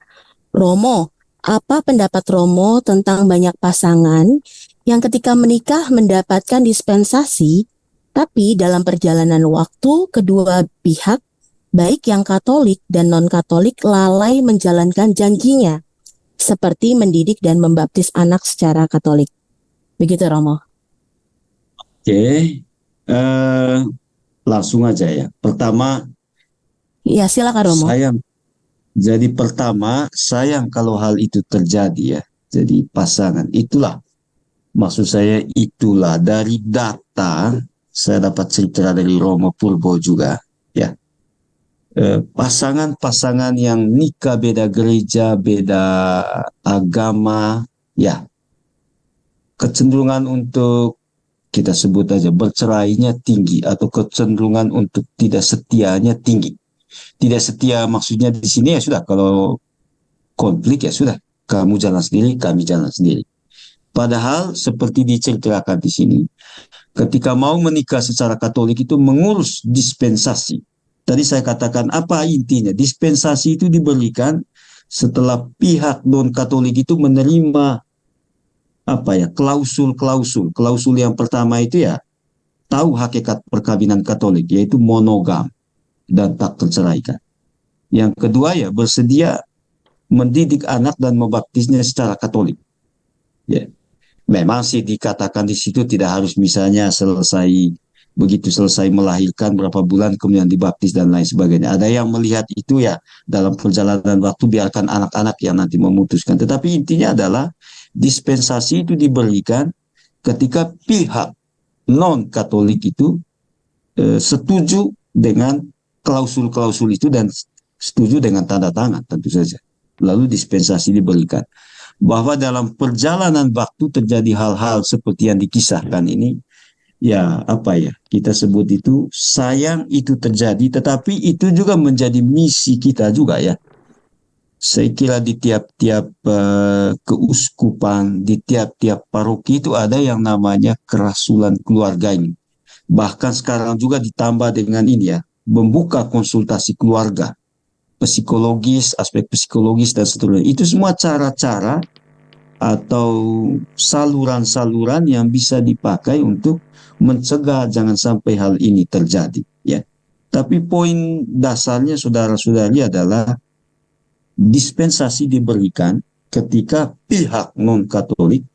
Romo, apa pendapat Romo tentang banyak pasangan yang ketika menikah mendapatkan dispensasi, tapi dalam perjalanan waktu kedua pihak, baik yang Katolik dan non-Katolik, lalai menjalankan janjinya, seperti mendidik dan membaptis anak secara Katolik. Begitu Romo. Oke, langsung aja ya. Pertama, ya silakan Romo. Sayang kalau hal itu terjadi ya. Jadi pasangan itulah, maksud saya itulah dari data saya dapat cerita dari Romo Purbo juga ya. Pasangan-pasangan yang nikah beda gereja, beda agama, ya, kecenderungan untuk kita sebut aja bercerainya tinggi atau kecenderungan untuk tidak setianya tinggi. Tidak setia maksudnya di sini ya sudah, kalau konflik ya sudah, kamu jalan sendiri, kami jalan sendiri. Padahal seperti diceritakan di sini, ketika mau menikah secara Katolik itu mengurus dispensasi. Tadi saya katakan apa intinya? Dispensasi itu diberikan setelah pihak non-Katolik itu menerima apa ya, klausul-klausul. Klausul yang pertama itu ya tahu hakikat perkawinan Katolik, yaitu monogam dan tak terceraikan. Yang kedua ya bersedia mendidik anak dan membaptisnya secara Katolik. Ya, memang sih dikatakan di situ tidak harus misalnya begitu selesai melahirkan berapa bulan kemudian dibaptis dan lain sebagainya. Ada yang melihat itu ya dalam perjalanan waktu, biarkan anak-anak yang nanti memutuskan. Tetapi intinya adalah dispensasi itu diberikan ketika pihak non-Katolik itu setuju dengan klausul-klausul itu dan setuju dengan tanda tangan tentu saja. Lalu dispensasi diberikan. Bahwa dalam perjalanan waktu terjadi hal-hal seperti yang dikisahkan ini, ya apa ya, kita sebut itu sayang itu terjadi, tetapi itu juga menjadi misi kita juga ya. Saya kira di tiap-tiap keuskupan, di tiap-tiap paroki itu ada yang namanya kerasulan keluarga ini. Bahkan sekarang juga ditambah dengan ini ya, membuka konsultasi keluarga, psikologis, aspek psikologis dan seterusnya. Itu semua cara-cara atau saluran-saluran yang bisa dipakai untuk mencegah jangan sampai hal ini terjadi ya. Tapi poin dasarnya saudara-saudari adalah dispensasi diberikan ketika pihak non-Katolik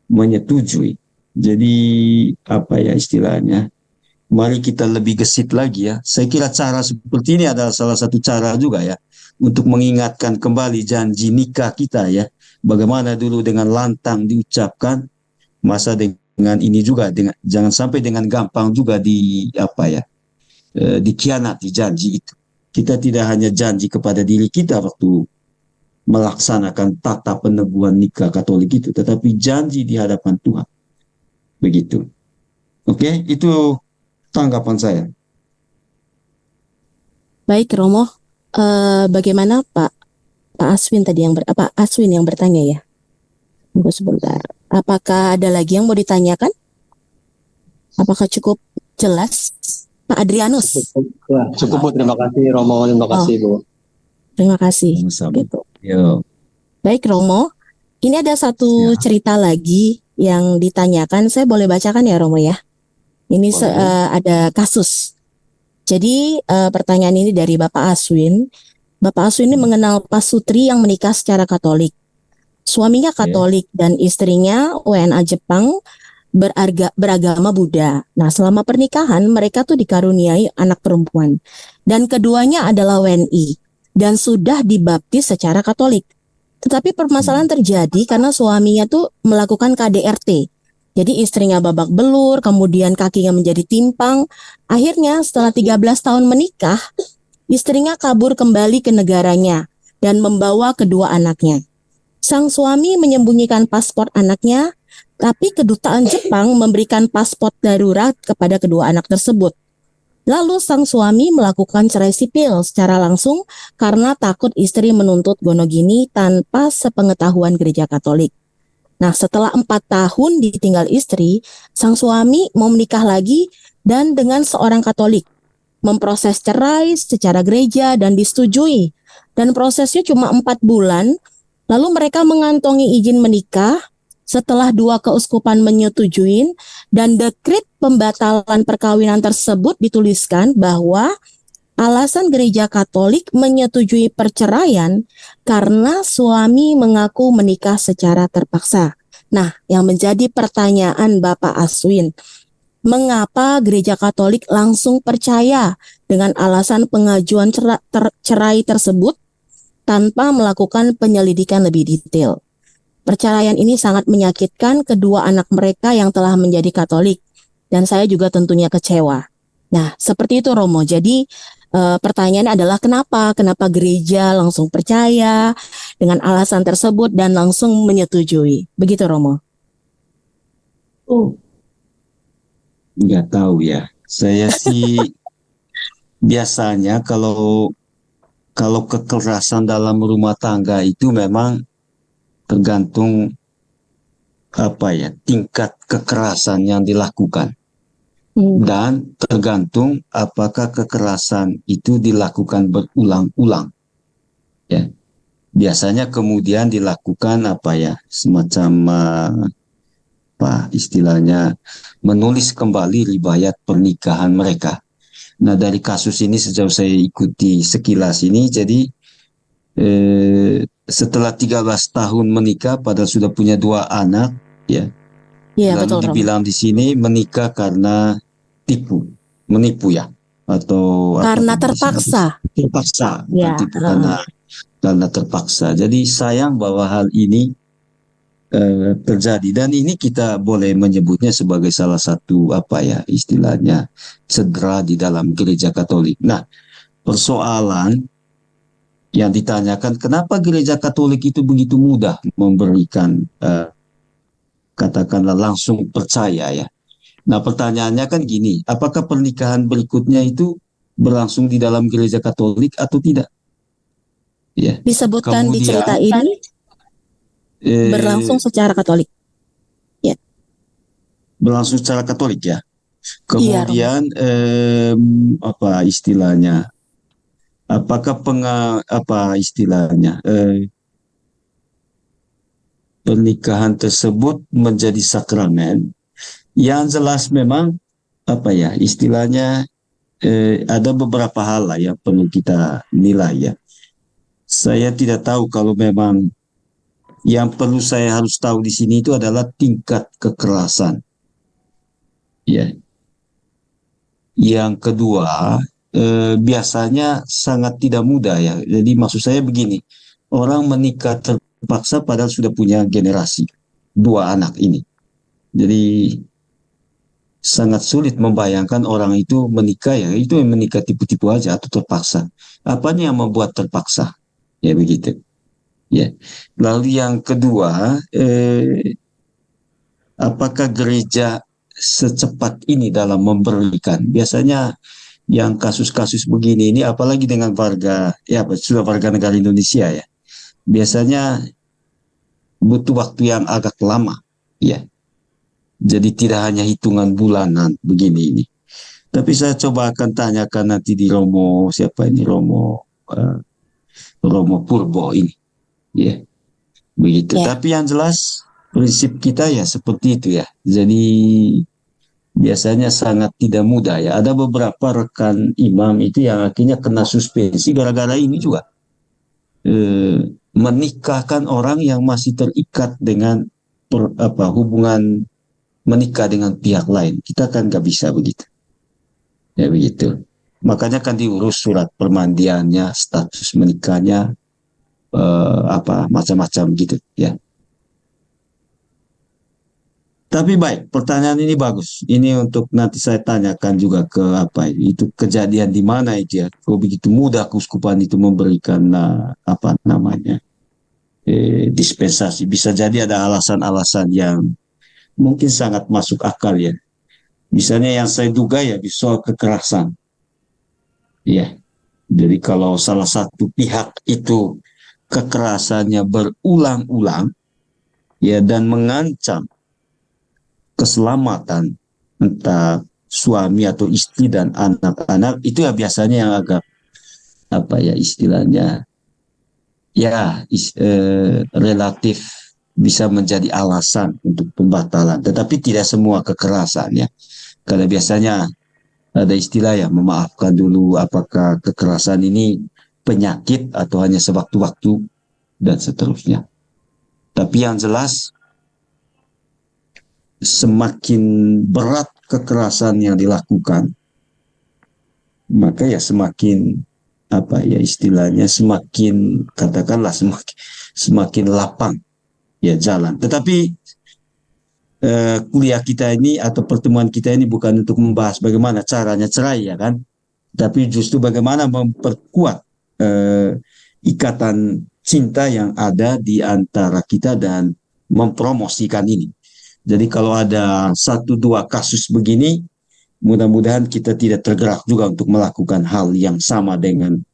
menyetujui. Jadi apa ya istilahnya? Mari kita lebih gesit lagi ya. Saya kira cara seperti ini adalah salah satu cara juga ya untuk mengingatkan kembali janji nikah kita ya. Bagaimana dulu dengan lantang diucapkan, masa dengan ini juga, dengan jangan sampai dengan gampang juga dikhianati janji itu. Kita tidak hanya janji kepada diri kita waktu melaksanakan tata peneguhan nikah Katolik itu, tetapi janji di hadapan Tuhan. Begitu. Oke, itu tanggapan saya. Baik Romo, bagaimana Pak Aswin tadi Pak Aswin yang bertanya ya? Tunggu sebentar. Apakah ada lagi yang mau ditanyakan? Apakah cukup jelas? Pak Adrianus. Ya, cukup Bu, terima kasih Romo, terima kasih Bu. Terima kasih. Sama-sama. Gitu. Yo. Baik Romo, ini ada satu Ya. cerita lagi yang ditanyakan. Saya boleh bacakan ya Romo ya? Ini ada kasus. Jadi pertanyaan ini dari Bapak Aswin. Bapak Aswin ini mengenal pasutri yang menikah secara Katolik. Suaminya Katolik dan istrinya WNA Jepang beragama Buddha. Nah, selama pernikahan mereka tuh dikaruniai anak perempuan. Dan keduanya adalah WNI dan sudah dibaptis secara Katolik. Tetapi permasalahan terjadi karena suaminya tuh melakukan KDRT. Jadi istrinya babak belur, kemudian kakinya menjadi timpang. Akhirnya setelah 13 tahun menikah, istrinya kabur kembali ke negaranya dan membawa kedua anaknya. Sang suami menyembunyikan paspor anaknya, tapi kedutaan Jepang memberikan paspor darurat kepada kedua anak tersebut. Lalu sang suami melakukan cerai sipil secara langsung karena takut istri menuntut gonogini tanpa sepengetahuan gereja Katolik. Nah, setelah 4 tahun ditinggal istri, sang suami mau menikah lagi dan dengan seorang Katolik. Memproses cerai secara gereja dan disetujui. Dan prosesnya cuma 4 bulan, lalu mereka mengantongi izin menikah setelah 2 keuskupan menyetujui dan dekret pembatalan perkawinan tersebut dituliskan bahwa alasan gereja Katolik menyetujui perceraian karena suami mengaku menikah secara terpaksa. Nah, yang menjadi pertanyaan Bapak Aswin, mengapa gereja Katolik langsung percaya dengan alasan pengajuan cerai tersebut tanpa melakukan penyelidikan lebih detail? Perceraian ini sangat menyakitkan kedua anak mereka yang telah menjadi Katolik, dan saya juga tentunya kecewa. Nah, seperti itu Romo. Jadi pertanyaannya adalah kenapa gereja langsung percaya dengan alasan tersebut dan langsung menyetujui. Begitu Romo. Oh, nggak tahu ya. Saya sih biasanya kalau kalau kekerasan dalam rumah tangga itu memang tergantung apa ya, tingkat kekerasan yang dilakukan dan tergantung apakah kekerasan itu dilakukan berulang-ulang ya. Biasanya kemudian dilakukan apa ya, semacam apa istilahnya, menulis kembali riwayat pernikahan mereka. Nah, dari kasus ini sejauh saya ikuti sekilas ini, jadi setelah 13 tahun menikah padahal sudah punya 2 anak ya, Iya, lalu betul, Romo. dibilang di sini menikah karena menipu ya, atau apa Karena namanya di sini? terpaksa. Terpaksa, bukan Ya, tipu, karena terpaksa. Jadi sayang bahwa hal ini terjadi, dan ini kita boleh menyebutnya sebagai salah satu apa ya istilahnya, cedera di dalam gereja Katolik. Nah, persoalan yang ditanyakan, kenapa gereja Katolik itu begitu mudah memberikan katakanlah langsung percaya ya. Nah, pertanyaannya kan gini, apakah pernikahan berikutnya itu berlangsung di dalam gereja Katolik atau tidak? Ya. disebutkan di Kemudian cerita ini berlangsung secara Katolik. Ya. berlangsung secara Katolik ya. Iya, Romo. Kemudian apa istilahnya? Apakah apa istilahnya? Pernikahan tersebut menjadi sakramen. Yang jelas memang apa ya istilahnya, ada beberapa hal lah yang perlu kita nilai ya. Saya tidak tahu kalau memang yang perlu saya harus tahu di sini itu adalah tingkat kekerasan. Ya. Yang kedua, biasanya sangat tidak mudah ya. Jadi maksud saya begini, orang menikah terpaksa padahal sudah punya generasi 2 anak ini. Jadi sangat sulit membayangkan orang itu menikah ya, itu yang menikah tipu-tipu aja atau terpaksa. Apanya yang membuat terpaksa? Ya begitu. Ya. Lalu yang kedua, apakah gereja secepat ini dalam memberikan? Biasanya yang kasus-kasus begini ini, apalagi dengan warga, ya sudah warga negara Indonesia ya, biasanya butuh waktu yang agak lama, ya. Jadi tidak hanya hitungan bulanan begini ini. Tapi saya coba akan tanyakan nanti di Romo, siapa ini Romo Purbo ini, ya, begitu. Ya. Tapi yang jelas prinsip kita ya seperti itu ya. Jadi biasanya sangat tidak mudah ya. Ada beberapa rekan imam itu yang akhirnya kena suspensi gara-gara ini juga. Menikahkan orang yang masih terikat dengan hubungan menikah dengan pihak lain. Kita kan nggak bisa begitu. Ya begitu. Makanya kan diurus surat permandiannya, status menikahnya, apa macam-macam gitu ya. Tapi baik, pertanyaan ini bagus. Ini untuk nanti saya tanyakan juga ke apa itu kejadian di mana itu ya. Kok begitu mudah keuskupan itu memberikan apa namanya dispensasi. Bisa jadi ada alasan-alasan yang mungkin sangat masuk akal ya. Misalnya yang saya duga ya soal kekerasan. Ya, jadi kalau salah satu pihak itu kekerasannya berulang-ulang ya dan mengancam keselamatan entah suami atau istri dan anak-anak, itu ya biasanya yang agak apa ya istilahnya ya relatif bisa menjadi alasan untuk pembatalan. Tetapi tidak semua kekerasan ya, karena biasanya ada istilah ya, memaafkan dulu, apakah kekerasan ini penyakit atau hanya sewaktu-waktu dan seterusnya. Tapi yang jelas semakin berat kekerasan yang dilakukan, maka ya semakin apa ya istilahnya, semakin katakanlah semakin lapang ya jalan. Tetapi kuliah kita ini atau pertemuan kita ini bukan untuk membahas bagaimana caranya cerai ya kan, tapi justru bagaimana memperkuat ikatan cinta yang ada di antara kita dan mempromosikan ini. Jadi kalau ada 1-2 kasus begini, mudah-mudahan kita tidak tergerak juga untuk melakukan hal yang sama dengan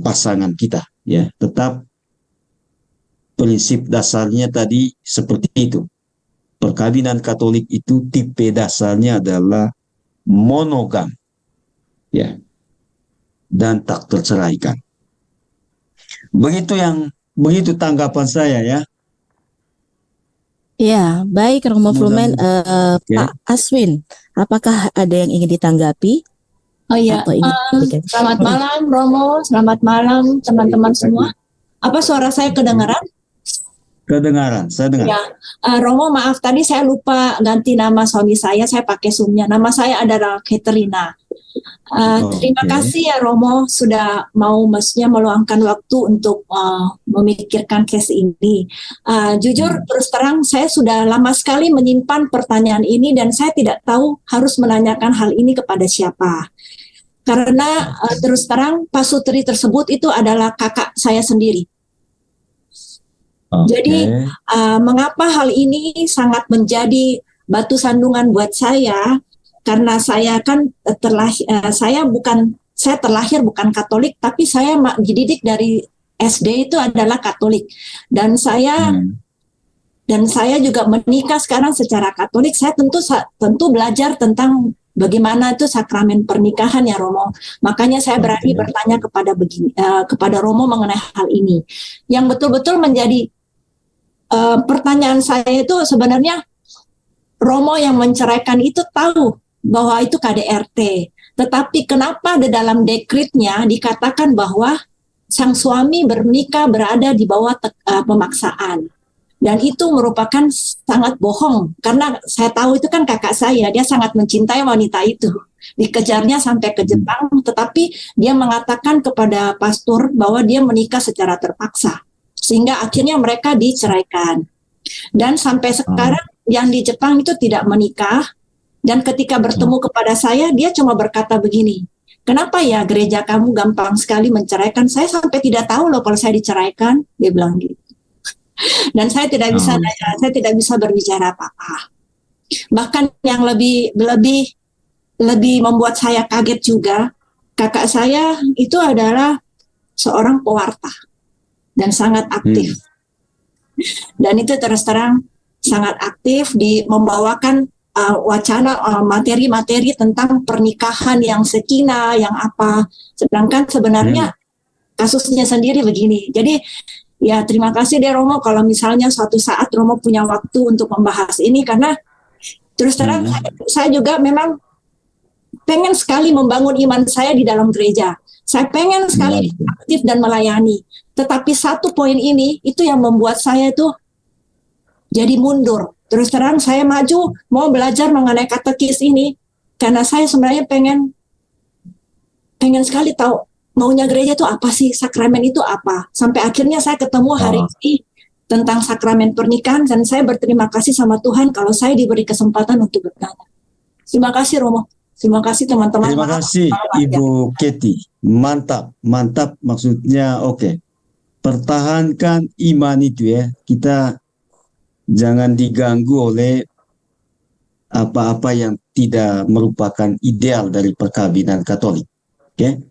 pasangan kita, ya. Tetap prinsip dasarnya tadi seperti itu. Perkawinan Katolik itu tipe dasarnya adalah monogam, ya, dan tak terceraikan. Begitu tanggapan saya, ya. Ya, baik Romo Flumen. Oke. Pak Aswin, apakah ada yang ingin ditanggapi Oh iya, atau ingin diberikan? selamat malam Romo, selamat malam teman-teman semua. Apa suara saya kedengaran? Kedengaran, saya dengar. Ya, Romo maaf tadi saya lupa ganti nama suami saya pakai sumnya. Nama saya adalah Katerina. Terima Oke. kasih ya Romo sudah mau maksudnya meluangkan waktu untuk memikirkan case ini. Jujur terus terang saya sudah lama sekali menyimpan pertanyaan ini dan saya tidak tahu harus menanyakan hal ini kepada siapa. Karena terus terang pasutri tersebut itu adalah kakak saya sendiri. Oke. Jadi mengapa hal ini sangat menjadi batu sandungan buat saya? Karena saya kan saya terlahir bukan Katolik, tapi saya dididik dari SD itu adalah Katolik, dan saya juga menikah sekarang secara Katolik. Saya tentu belajar tentang bagaimana itu sakramen pernikahan ya Romo. Makanya saya berani bertanya kepada Romo mengenai hal ini. Yang betul-betul menjadi pertanyaan saya itu sebenarnya Romo yang menceraikan itu tahu bahwa itu KDRT. Tetapi kenapa di dalam dekretnya dikatakan bahwa sang suami bernikah berada di bawah pemaksaan. Dan itu merupakan sangat bohong. Karena saya tahu itu kan kakak saya, dia sangat mencintai wanita itu. Dikejarnya sampai ke Jepang, tetapi dia mengatakan kepada pastor bahwa dia menikah secara terpaksa. Sehingga akhirnya mereka diceraikan. Dan sampai sekarang yang di Jepang itu tidak menikah. Dan ketika bertemu kepada saya, dia cuma berkata begini, kenapa ya gereja kamu gampang sekali menceraikan? Saya sampai tidak tahu loh kalau saya diceraikan, dia bilang gitu. Dan saya tidak bisa berbicara apa-apa. Bahkan yang lebih membuat saya kaget juga, kakak saya itu adalah seorang pewarta dan sangat aktif. Dan itu terus terang sangat aktif di membawakan wacana materi-materi tentang pernikahan yang sekina, yang apa. Sedangkan sebenarnya kasusnya sendiri begini. Jadi ya terima kasih deh Romo kalau misalnya suatu saat Romo punya waktu untuk membahas ini, karena terus terang saya juga memang pengen sekali membangun iman saya di dalam gereja. Saya pengen sekali aktif dan melayani. Tetapi satu poin ini itu yang membuat saya itu jadi mundur. Terus terang saya maju mau belajar mengenai katekis ini karena saya sebenarnya pengen sekali tahu maunya gereja itu apa sih, sakramen itu apa. Sampai akhirnya saya ketemu hari ini tentang sakramen pernikahan dan saya berterima kasih sama Tuhan kalau saya diberi kesempatan untuk bertanya. Terima kasih Romo. Terima kasih teman-teman. Terima kasih Ibu Keti. Mantap, mantap maksudnya oke. Pertahankan iman itu ya. Kita jangan diganggu oleh apa-apa yang tidak merupakan ideal dari perkawinan Katolik. Oke.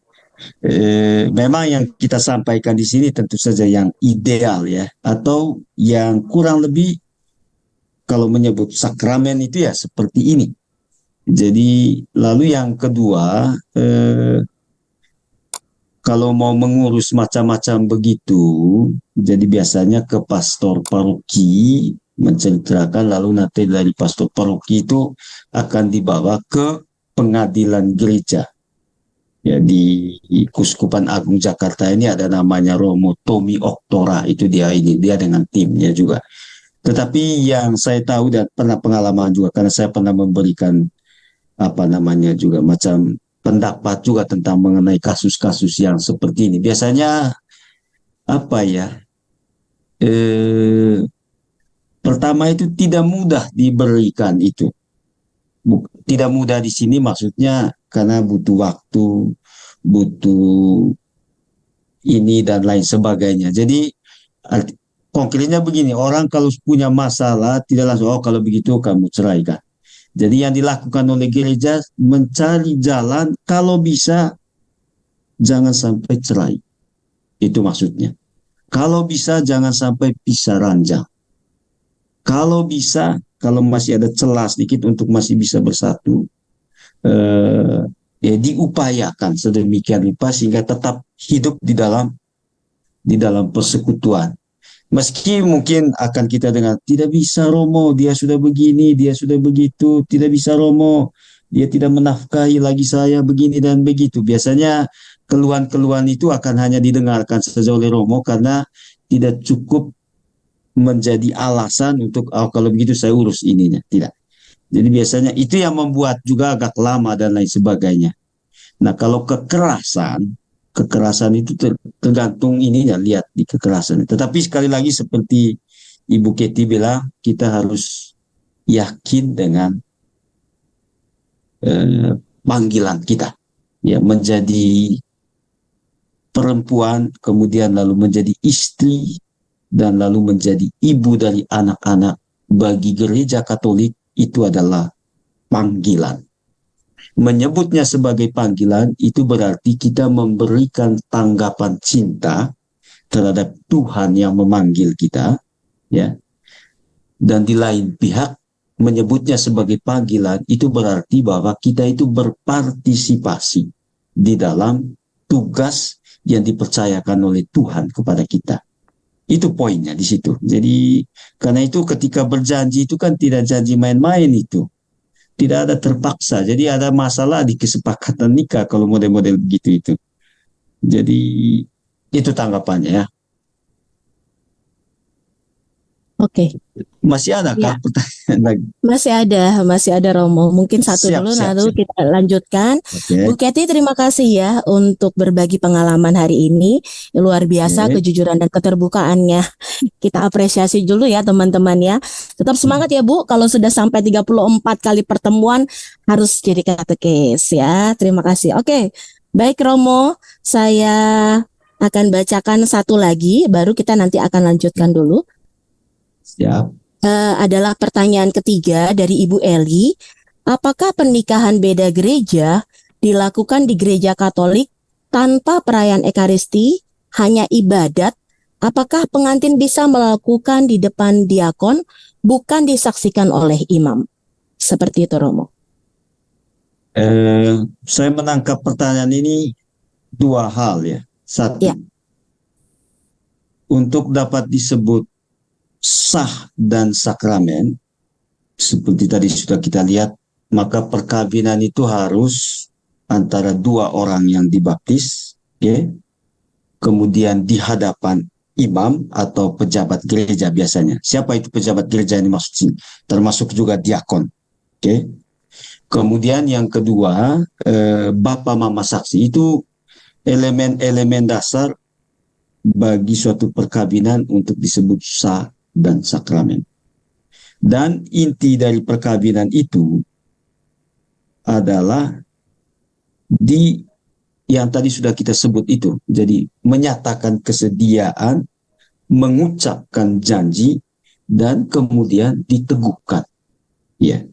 Memang yang kita sampaikan di sini tentu saja yang ideal ya, atau yang kurang lebih kalau menyebut sakramen itu ya seperti ini. Jadi lalu yang kedua, kalau mau mengurus macam-macam begitu, jadi biasanya ke pastor paroki menceritakan, lalu nanti dari pastor paroki itu akan dibawa ke pengadilan gereja. Ya, di Kuskupan Agung Jakarta ini ada namanya Romo Tommy Oktora, itu dia dengan timnya juga. Tetapi yang saya tahu dan pernah pengalaman juga, karena saya pernah memberikan juga macam pendapat juga tentang mengenai kasus-kasus yang seperti ini. Biasanya pertama itu tidak mudah diberikan itu. Tidak mudah di sini maksudnya karena butuh waktu, butuh ini dan lain sebagainya. Jadi konkretnya begini, orang kalau punya masalah tidak langsung kalau begitu kamu ceraikan. Jadi yang dilakukan oleh gereja mencari jalan, kalau bisa jangan sampai cerai. Itu maksudnya. Kalau bisa jangan sampai pisah ranjang. Kalau bisa, kalau masih ada celah sedikit untuk masih bisa bersatu, diupayakan sedemikian rupa sehingga tetap hidup di dalam persekutuan. Meski mungkin akan kita dengar, tidak bisa Romo, dia sudah begini, dia sudah begitu, tidak bisa Romo, dia tidak menafkahi lagi saya begini dan begitu. Biasanya keluhan-keluhan itu akan hanya didengarkan saja oleh Romo karena tidak cukup menjadi alasan untuk, oh kalau begitu saya urus ininya. Tidak. Jadi biasanya itu yang membuat juga agak lama dan lain sebagainya. Nah kalau kekerasan itu tergantung ininya, lihat di kekerasan. Tetapi sekali lagi seperti Ibu Keti bilang, kita harus yakin dengan panggilan kita, ya, menjadi perempuan, kemudian lalu menjadi istri, dan lalu menjadi ibu dari anak-anak. Bagi gereja Katolik itu adalah panggilan. Menyebutnya sebagai panggilan itu berarti kita memberikan tanggapan cinta terhadap Tuhan yang memanggil kita, ya. Dan di lain pihak menyebutnya sebagai panggilan itu berarti bahwa kita itu berpartisipasi di dalam tugas yang dipercayakan oleh Tuhan kepada kita. Itu poinnya di situ. Jadi karena itu ketika berjanji itu kan tidak janji main-main itu. Tidak ada terpaksa. Jadi ada masalah di kesepakatan nikah kalau model-model begitu itu. Jadi itu tanggapannya ya. Oke. Masih ada Ya. pertanyaan lagi? Masih ada Romo. Mungkin satu Siap, dulu, siap, lalu siap. kita lanjutkan. Oke. Bu Keti, terima kasih ya untuk berbagi pengalaman hari ini. Luar biasa Oke. kejujuran dan keterbukaannya. Kita apresiasi dulu ya teman-teman ya. Tetap semangat ya Bu. Kalau sudah sampai 34 kali pertemuan harus jadi katekes ya. Terima kasih. Oke. Baik Romo, saya akan bacakan satu lagi, baru kita nanti akan lanjutkan dulu. Siap. Adalah pertanyaan ketiga dari Ibu Eli. Apakah pernikahan beda gereja dilakukan di gereja Katolik tanpa perayaan Ekaristi, hanya ibadat? Apakah pengantin bisa melakukan di depan diakon, bukan disaksikan oleh imam? Seperti itu Romo. Saya menangkap pertanyaan ini dua hal ya. Satu, Ya. untuk dapat disebut sah dan sakramen, seperti tadi sudah kita lihat, maka perkawinan itu harus antara dua orang yang dibaptis, okay? Kemudian di hadapan imam atau pejabat gereja biasanya. Siapa itu pejabat gereja yang dimaksud sini? Termasuk juga diakon. Okay? Kemudian yang kedua, Bapa Mama Saksi. Itu elemen-elemen dasar bagi suatu perkawinan untuk disebut sah dan sakramen. Dan inti dari perkawinan itu adalah di yang tadi sudah kita sebut itu. Jadi menyatakan kesediaan, mengucapkan janji, dan kemudian diteguhkan. Ya.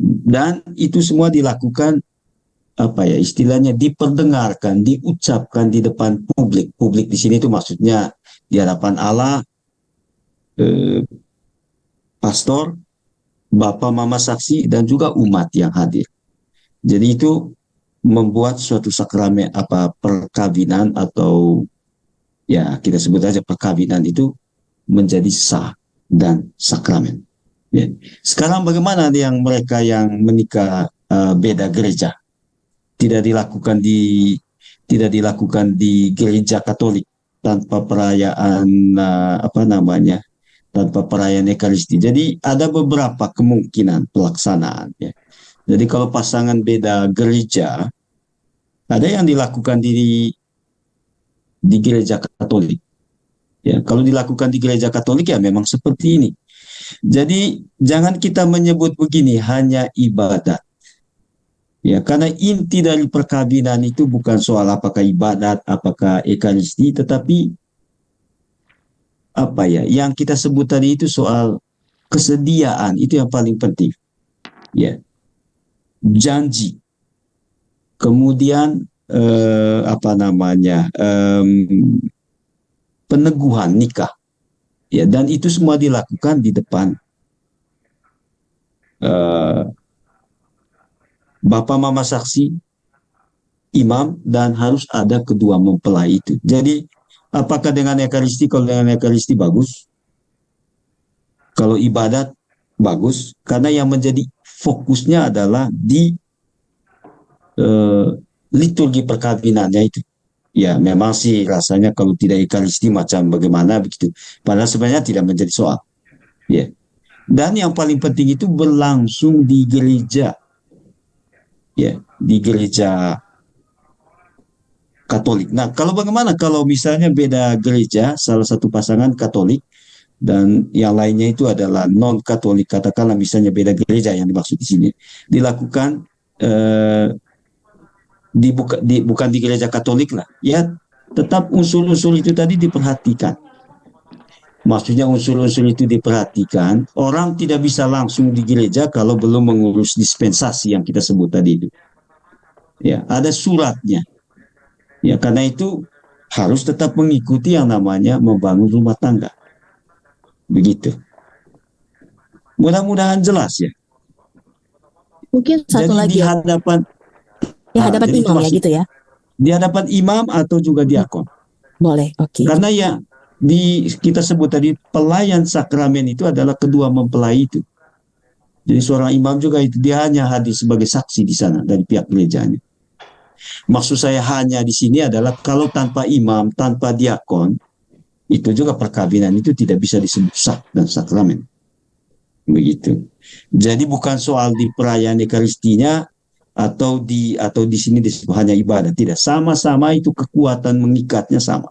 Dan itu semua dilakukan istilahnya diperdengarkan, diucapkan di depan publik. Publik di sini itu maksudnya di hadapan Allah, pastor, Bapak Mama Saksi, dan juga umat yang hadir. Jadi itu membuat suatu sakramen perkawinan atau ya kita sebut aja perkawinan itu menjadi sah dan sakramen. Ya. Sekarang bagaimana yang mereka yang menikah beda gereja? Tidak dilakukan di gereja Katolik tanpa perayaan tanpa perayaan Ekaristi. Jadi ada beberapa kemungkinan pelaksanaan. Ya. Jadi kalau pasangan beda gereja, ada yang dilakukan di gereja Katolik. Ya, kalau dilakukan di gereja Katolik ya memang seperti ini. Jadi jangan kita menyebut begini hanya ibadat. Ya, karena inti dari perkawinan itu bukan soal apakah ibadat, apakah Ekaristi, tetapi yang kita sebut tadi itu soal kesediaan, itu yang paling penting. Ya, janji. Kemudian peneguhan nikah. Ya, dan itu semua dilakukan di depan bapak mama saksi, imam, dan harus ada kedua mempelai itu. Jadi apakah dengan ekaristi? Kalau dengan ekaristi bagus, kalau ibadat bagus, karena yang menjadi fokusnya adalah di liturgi perkawinannya itu. Ya, memang sih rasanya kalau tidak ekaristi macam bagaimana begitu. Padahal sebenarnya tidak menjadi soal. Ya. Dan yang paling penting itu berlangsung di gereja. Ya, di gereja Katolik. Nah, kalau bagaimana kalau misalnya beda gereja, salah satu pasangan Katolik dan yang lainnya itu adalah non Katolik, katakanlah misalnya beda gereja yang dimaksud di sini, dilakukan bukan di gereja Katolik lah, ya tetap unsur-unsur itu tadi diperhatikan. Maksudnya unsur-unsur itu diperhatikan, orang tidak bisa langsung di gereja kalau belum mengurus dispensasi yang kita sebut tadi itu. Ya, ada suratnya. Ya, karena itu harus tetap mengikuti yang namanya membangun rumah tangga. Begitu. Mudah-mudahan jelas ya. Mungkin satu Jadi lagi di hadapan jadi imam ya gitu ya. Di hadapan imam atau juga diakon. Boleh, oke. Karena ya kita sebut tadi pelayan sakramen itu adalah kedua mempelai itu. Jadi seorang imam juga itu dia hanya hadir sebagai saksi di sana dari pihak gerejanya. Maksud saya hanya di sini adalah kalau tanpa imam, tanpa diakon, itu juga perkawinan itu tidak bisa disebut sah dan sakramen. Begitu. Jadi bukan soal di perayaan ekaristinya atau di sini disebut hanya ibadah, tidak, sama-sama itu kekuatan mengikatnya sama.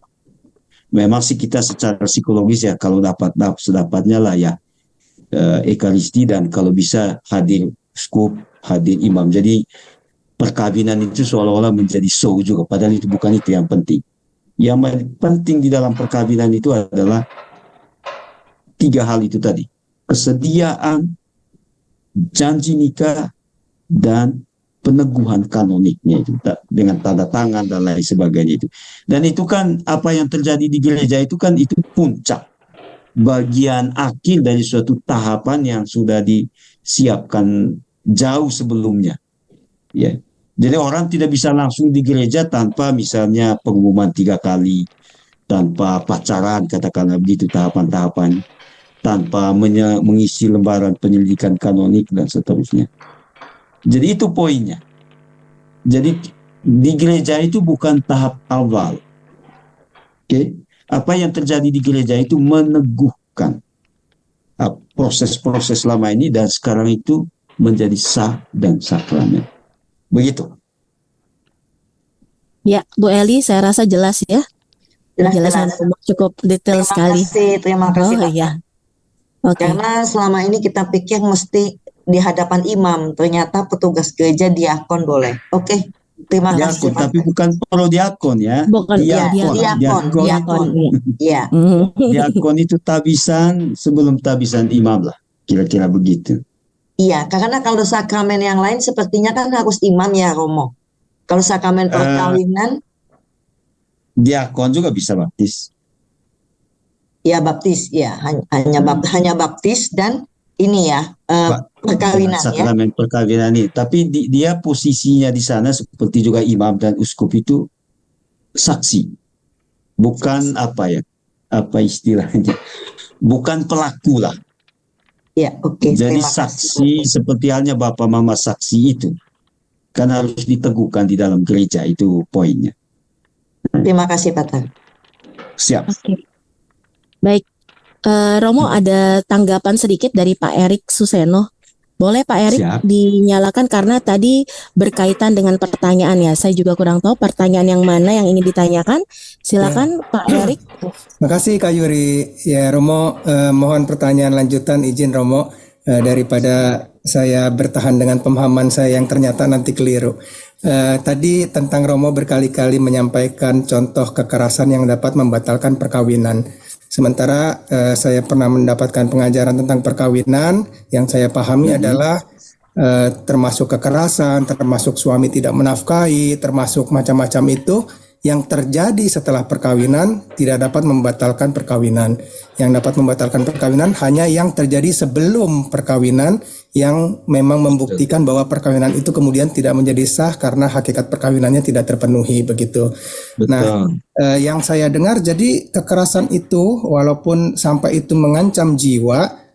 Memang sih kita secara psikologis ya kalau dapat sedapatnya lah ya ekaristi dan kalau bisa hadir uskup, hadir imam. Jadi perkawinan itu seolah-olah menjadi show juga, padahal itu bukan itu yang penting. Yang penting di dalam perkawinan itu adalah 3 hal itu tadi: kesediaan, janji nikah, dan peneguhan kanoniknya itu dengan tanda tangan dan lain sebagainya itu. Dan itu kan apa yang terjadi di gereja itu kan itu puncak, bagian akhir dari suatu tahapan yang sudah disiapkan jauh sebelumnya. Ya. Jadi orang tidak bisa langsung di gereja tanpa misalnya pengumuman 3 kali, tanpa pacaran katakanlah begitu tahapan-tahapan, tanpa mengisi lembaran penyelidikan kanonik dan seterusnya. Jadi itu poinnya. Jadi di gereja itu bukan tahap awal. Oke? Apa yang terjadi di gereja itu meneguhkan proses-proses lama ini dan sekarang itu menjadi sah dan sakramen. Begitu. Ya, Bu Eli, saya rasa jelas ya. Penjelasan cukup detail sekali. Terima kasih. Oh iya. Oke. Karena selama ini kita pikir mesti di hadapan imam, ternyata petugas gereja diakon boleh. Oke, terima kasih. Diakon, tapi bukan pro diakon ya. Bukan diakon. Iya. Diakon itu tabisan sebelum tabisan imam lah, kira-kira begitu. Iya, karena kalau sakramen yang lain sepertinya kan harus imam ya, Romo. Kalau sakramen perkawinan, diakon juga bisa baptis. Ya baptis, ya hanya baptis dan ini ya perkawinan sakramen ya. Perkawinan ini, tapi dia posisinya di sana seperti juga imam dan uskup itu saksi, bukan apa istilahnya, bukan pelaku lah. Ya, oke. Jadi saksi seperti halnya bapak mama saksi itu kan harus diteguhkan di dalam gereja, itu poinnya. Terima kasih Pak Tan. Siap. Oke. Baik. Romo, ada tanggapan sedikit dari Pak Erik Suseno. Boleh Pak Erik dinyalakan karena tadi berkaitan dengan pertanyaan ya. Saya juga kurang tahu pertanyaan yang mana yang ingin ditanyakan. Silakan ya. Pak Erik. Makasih Kak Yuri. Ya Romo, mohon pertanyaan lanjutan izin Romo daripada saya bertahan dengan pemahaman saya yang ternyata nanti keliru. Tadi tentang Romo berkali-kali menyampaikan contoh kekerasan yang dapat membatalkan perkawinan. Sementara saya pernah mendapatkan pengajaran tentang perkawinan yang saya pahami adalah termasuk kekerasan, termasuk suami tidak menafkahi, termasuk macam-macam itu yang terjadi setelah perkawinan tidak dapat membatalkan perkawinan. Yang dapat membatalkan perkawinan hanya yang terjadi sebelum perkawinan yang memang membuktikan bahwa perkawinan itu kemudian tidak menjadi sah karena hakikat perkawinannya tidak terpenuhi begitu. Nah, yang saya dengar jadi kekerasan itu walaupun sampai itu mengancam jiwa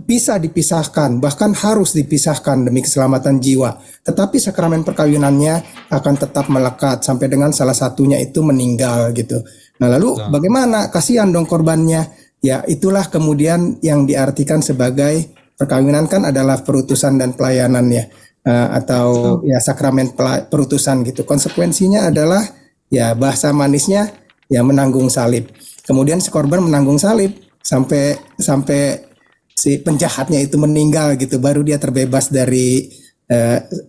bisa dipisahkan, bahkan harus dipisahkan demi keselamatan jiwa. Tetapi sakramen perkawinannya akan tetap melekat sampai dengan salah satunya itu meninggal gitu. Nah lalu bagaimana? Kasihan dong korbannya. Ya itulah kemudian yang diartikan sebagai perkawinan kan adalah perutusan dan pelayanan ya, atau ya sakramen perutusan gitu. Konsekuensinya adalah ya bahasa manisnya ya menanggung salib. Kemudian si korban menanggung salib sampai si penjahatnya itu meninggal gitu, baru dia terbebas dari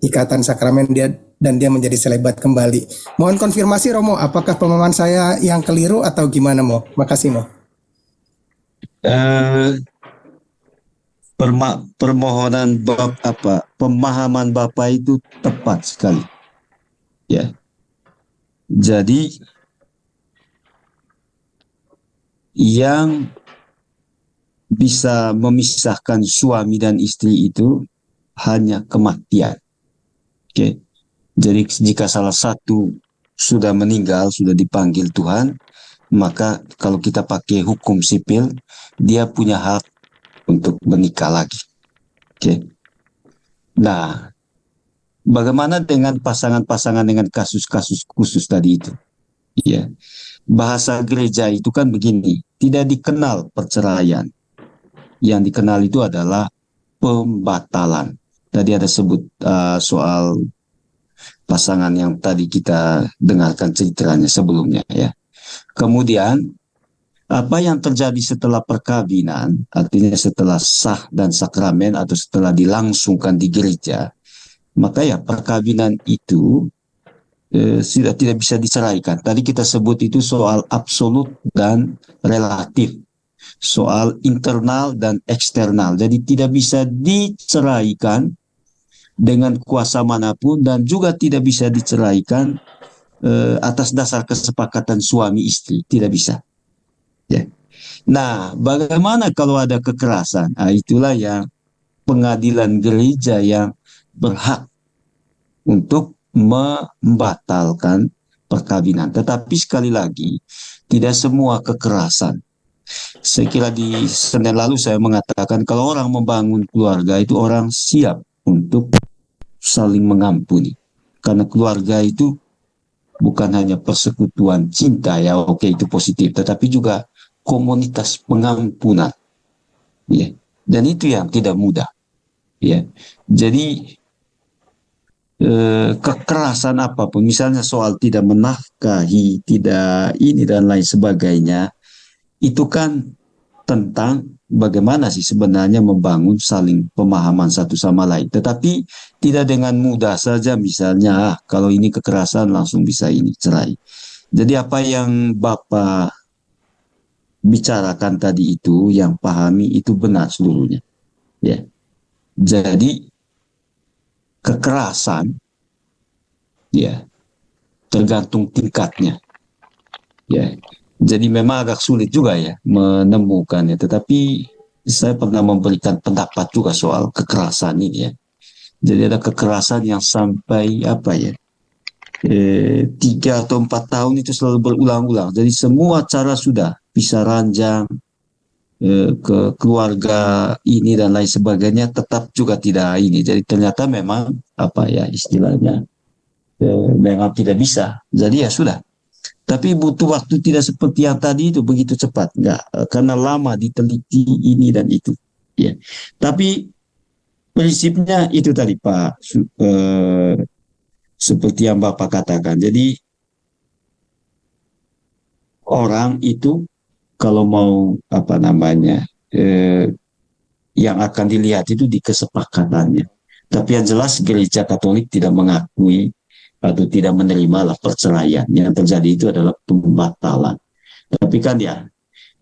ikatan sakramen dia dan dia menjadi selebat kembali. Mohon konfirmasi Romo, apakah pemahaman saya yang keliru atau gimana Mo? Makasih Mo. Permohonan pemahaman Bapak itu tepat sekali. Ya. Jadi yang bisa memisahkan suami dan istri itu hanya kematian. Oke. Jadi jika salah satu sudah meninggal, sudah dipanggil Tuhan, maka kalau kita pakai hukum sipil, dia punya hak untuk menikah lagi. Oke. Nah, bagaimana dengan pasangan-pasangan dengan kasus-kasus khusus tadi itu? Ya. Bahasa gereja itu kan begini, tidak dikenal perceraian. Yang dikenal itu adalah pembatalan. Tadi ada sebut soal pasangan yang tadi kita dengarkan ceritanya sebelumnya ya. Kemudian apa yang terjadi setelah perkawinan, artinya setelah sah dan sakramen atau setelah dilangsungkan di gereja, maka ya perkawinan itu sudah tidak bisa diceraikan. Tadi kita sebut itu soal absolut dan relatif. Soal internal dan eksternal. Jadi tidak bisa diceraikan dengan kuasa manapun dan juga tidak bisa diceraikan atas dasar kesepakatan suami istri. Tidak bisa. Ya. Nah, bagaimana kalau ada kekerasan? Nah, itulah yang pengadilan gereja yang berhak untuk membatalkan perkawinan. Tetapi sekali lagi, tidak semua kekerasan. Saya kira di Senin lalu saya mengatakan kalau orang membangun keluarga itu orang siap untuk saling mengampuni. Karena keluarga itu bukan hanya persekutuan cinta ya, oke itu positif, tetapi juga komunitas pengampunan. Ya. Dan itu yang tidak mudah. Ya. Jadi kekerasan apapun, misalnya soal tidak menafkahi, tidak ini dan lain sebagainya, itu kan tentang bagaimana sih sebenarnya membangun saling pemahaman satu sama lain. Tetapi tidak dengan mudah saja misalnya kalau ini kekerasan langsung bisa ini cerai. Jadi apa yang Bapak bicarakan tadi itu, yang pahami itu benar seluruhnya. Ya. Jadi kekerasan ya tergantung tingkatnya. Ya. Jadi memang agak sulit juga ya menemukannya. Tetapi saya pernah memberikan pendapat juga soal kekerasan ini ya. Jadi ada kekerasan yang sampai 3 atau 4 tahun itu selalu berulang-ulang. Jadi semua cara sudah pisah ranjang, ke keluarga ini dan lain sebagainya, tetap juga tidak ini. Jadi ternyata memang istilahnya memang tidak bisa. Jadi ya sudah. Tapi butuh waktu tidak seperti yang tadi itu begitu cepat, enggak, karena lama diteliti ini dan itu. Ya. Tapi prinsipnya itu tadi Pak, seperti yang Bapak katakan. Jadi orang itu kalau mau yang akan dilihat itu di kesepakatannya. Tapi yang jelas gereja Katolik tidak mengakui atau tidak menerima perceraian. Yang terjadi itu adalah pembatalan. Tapi kan ya,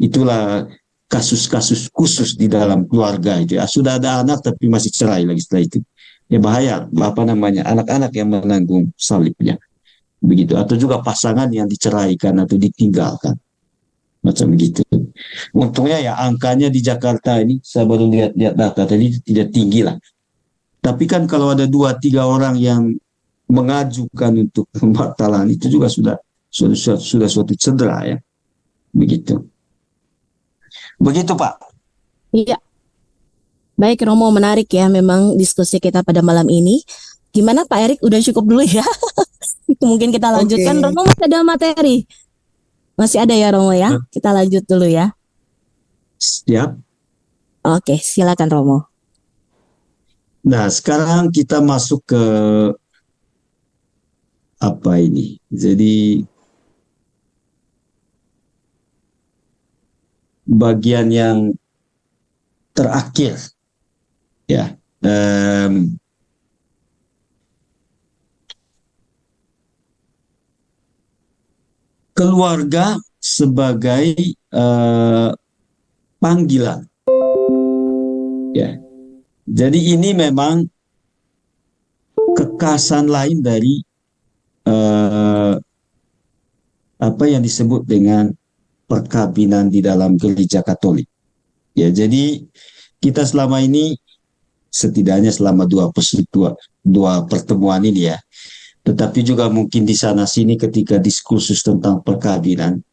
itulah kasus-kasus khusus di dalam keluarga itu ya. Sudah ada anak tapi masih cerai lagi setelah itu. Ya bahaya, apa namanya, anak-anak yang menanggung salibnya. Begitu. Atau juga pasangan yang diceraikan atau ditinggalkan. Macam begitu. Untungnya ya angkanya di Jakarta ini, saya baru lihat data tadi, tidak tinggi lah. Tapi kan kalau ada 2-3 orang yang mengajukan untuk pembatalan, itu juga sudah suatu cedera ya. Begitu. Begitu Pak. Iya. Baik Romo, menarik ya memang diskusi kita pada malam ini. Gimana Pak Erik, udah cukup dulu ya? Mungkin kita lanjutkan. Oke. Romo masih ada materi? Masih ada ya Romo ya? Kita lanjut dulu ya. Siap. Oke, silakan Romo. Nah, sekarang kita masuk ke apa ini? Jadi bagian yang terakhir ya. Keluarga sebagai panggilan ya. Jadi ini memang kekasan lain dari apa yang disebut dengan perkawinan di dalam gereja Katolik. Ya, jadi kita selama ini, setidaknya selama dua pertemuan ini ya, tetapi juga mungkin di sana sini ketika diskursus tentang perkawinan.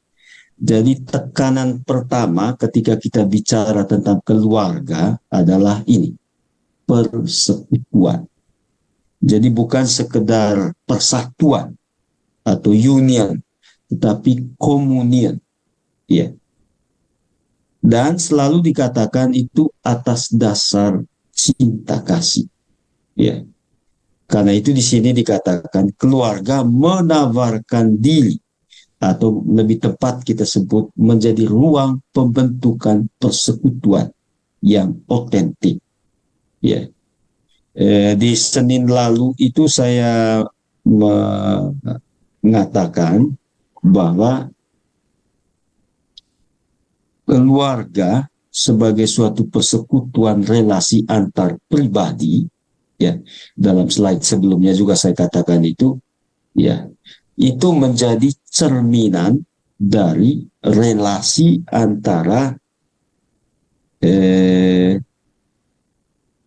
Jadi tekanan pertama ketika kita bicara tentang keluarga adalah ini, persekutuan. Jadi bukan sekedar persatuan atau union, tetapi komunion. Ya. Dan selalu dikatakan itu atas dasar cinta kasih. Ya. Karena itu di sini dikatakan keluarga menawarkan diri, atau lebih tepat kita sebut menjadi ruang pembentukan persekutuan yang otentik. Ya. Di Senin lalu itu saya mengatakan bahwa keluarga sebagai suatu persekutuan relasi antar pribadi, ya, dalam slide sebelumnya juga saya katakan itu, ya, itu menjadi cerminan dari relasi antara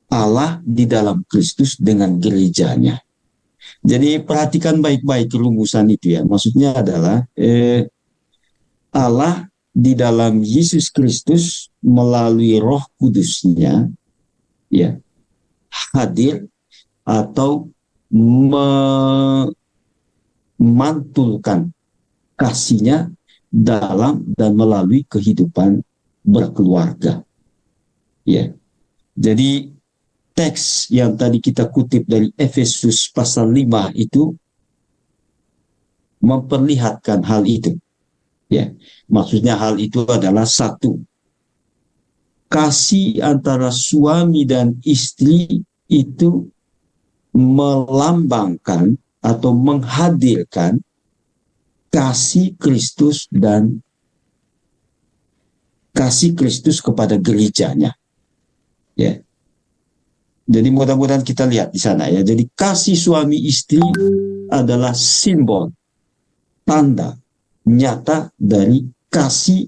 Allah di dalam Kristus dengan gerejanya. Jadi perhatikan baik-baik rumusan itu ya. Maksudnya adalah Allah di dalam Yesus Kristus melalui Roh Kudusnya ya hadir atau memantulkan kasihnya dalam dan melalui kehidupan berkeluarga. Ya. Jadi teks yang tadi kita kutip dari Efesus pasal 5 itu memperlihatkan hal itu. Ya, maksudnya hal itu adalah satu, kasih antara suami dan istri itu melambangkan atau menghadirkan kasih Kristus dan kasih Kristus kepada gerejanya. Ya. Jadi mudah-mudahan kita lihat di sana ya. Jadi kasih suami istri adalah simbol, tanda nyata dari kasih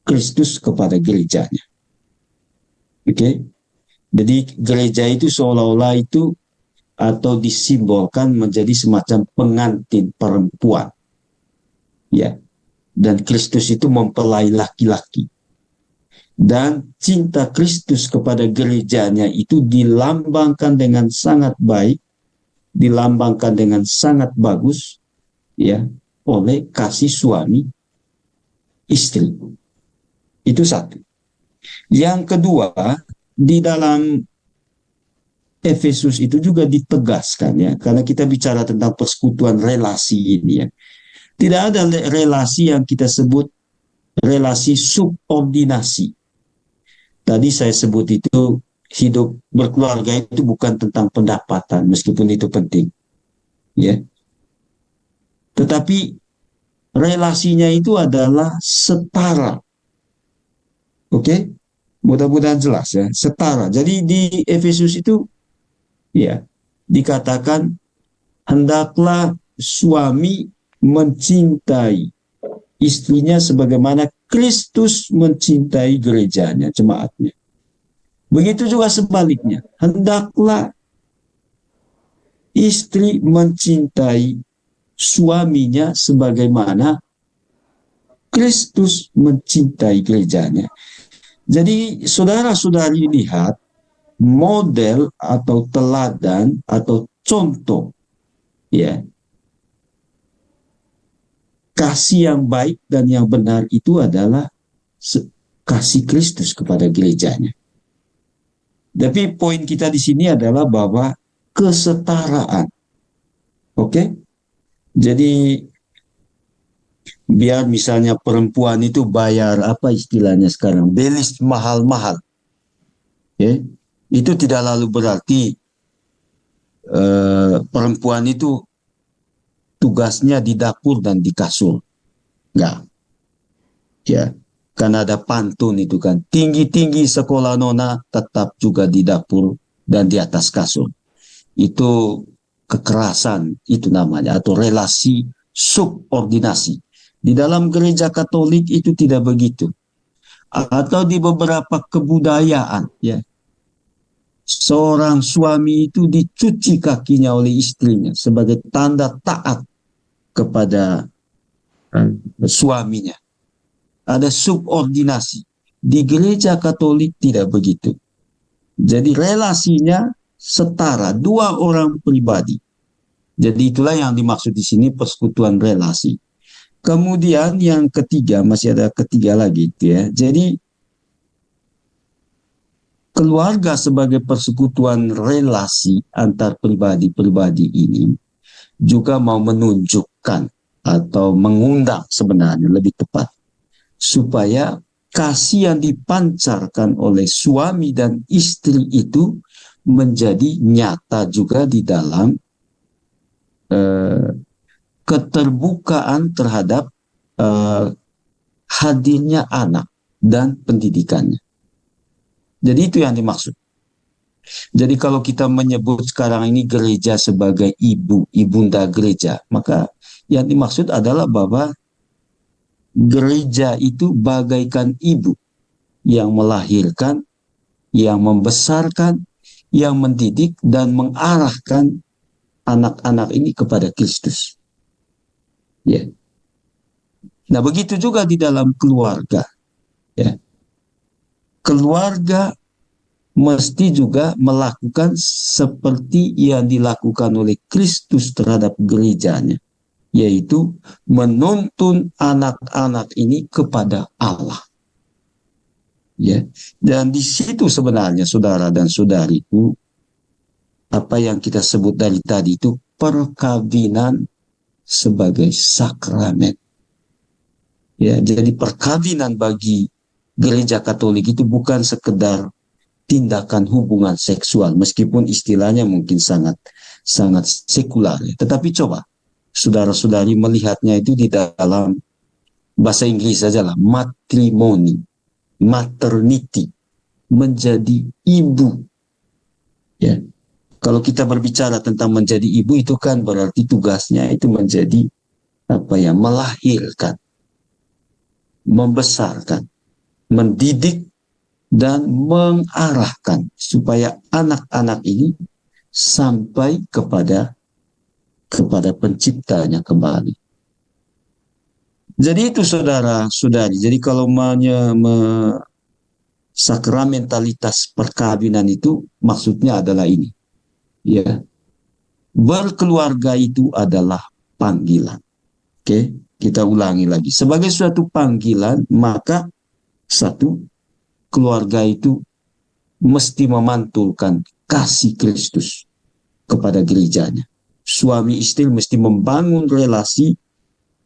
Kristus kepada gerejanya. Oke. Jadi gereja itu seolah-olah itu atau disimbolkan menjadi semacam pengantin perempuan. Ya. Dan Kristus itu mempelai laki-laki. Dan cinta Kristus kepada gerejanya itu dilambangkan dengan sangat baik, dilambangkan dengan sangat bagus, ya, oleh kasih suami istri. Itu satu. Yang kedua, di dalam Efesus itu juga ditegaskan ya, karena kita bicara tentang persekutuan relasi ini ya. Tidak ada relasi yang kita sebut relasi subordinasi. Tadi saya sebut itu hidup berkeluarga itu bukan tentang pendapatan, meskipun itu penting. Ya. Tetapi relasinya itu adalah setara. Oke? Mudah-mudahan jelas ya, setara. Jadi di Efesus itu ya dikatakan hendaklah suami mencintai istrinya sebagaimana Kristus mencintai gerejanya, jemaatnya. Begitu juga sebaliknya, hendaklah istri mencintai suaminya sebagaimana Kristus mencintai gerejanya. Jadi saudara-saudari lihat model atau teladan atau contoh ya kasih yang baik dan yang benar itu adalah kasih Kristus kepada gerejanya. Tapi poin kita di sini adalah bahwa kesetaraan. Oke? Jadi biar misalnya perempuan itu bayar apa istilahnya sekarang, belis mahal-mahal. Ya, itu tidak lalu berarti perempuan itu tugasnya di dapur dan di kasur. Enggak. Ya, karena ada pantun itu kan. Tinggi-tinggi sekolah nona tetap juga di dapur dan di atas kasur. Itu kekerasan itu namanya, atau relasi subordinasi. Di dalam gereja Katolik itu tidak begitu. Atau di beberapa kebudayaan ya. Seorang suami itu dicuci kakinya oleh istrinya sebagai tanda taat kepada suaminya. Ada subordinasi. Di gereja Katolik tidak begitu. Jadi relasinya setara, dua orang pribadi. Jadi itulah yang dimaksud di sini persekutuan relasi. Kemudian yang ketiga, masih ada ketiga lagi itu ya. Jadi keluarga sebagai persekutuan relasi antar pribadi-pribadi ini juga mau menunjukkan atau mengundang sebenarnya lebih tepat supaya kasih yang dipancarkan oleh suami dan istri itu menjadi nyata juga di dalam keterbukaan terhadap hadirnya anak dan pendidikannya. Jadi itu yang dimaksud. Jadi kalau kita menyebut sekarang ini gereja sebagai ibunda gereja, maka yang dimaksud adalah bahwa gereja itu bagaikan ibu yang melahirkan, yang membesarkan, yang mendidik dan mengarahkan anak-anak ini kepada Kristus. Ya. Nah, begitu juga di dalam keluarga. Ya. Keluarga mesti juga melakukan seperti yang dilakukan oleh Kristus terhadap gerejanya, yaitu menuntun anak-anak ini kepada Allah. Ya, dan di situ sebenarnya saudara dan saudariku, apa yang kita sebut dari tadi itu perkawinan sebagai sakramen. Ya, jadi perkawinan bagi gereja Katolik itu bukan sekedar tindakan hubungan seksual, meskipun istilahnya mungkin sangat sekular. Tetapi coba saudara-saudari melihatnya itu di dalam bahasa Inggris saja lah, matrimoni, maternity, menjadi ibu. Ya, kalau kita berbicara tentang menjadi ibu itu kan berarti tugasnya itu menjadi apa ya, melahirkan, membesarkan, mendidik dan mengarahkan supaya anak-anak ini sampai kepada penciptanya kembali. Jadi itu saudara-saudari. Jadi kalau sakramentalitas perkawinan itu maksudnya adalah ini. Ya. Berkeluarga itu adalah panggilan. Oke, kita ulangi lagi. Sebagai suatu panggilan, maka satu, keluarga itu mesti memantulkan kasih Kristus kepada gerejanya. Suami istri mesti membangun relasi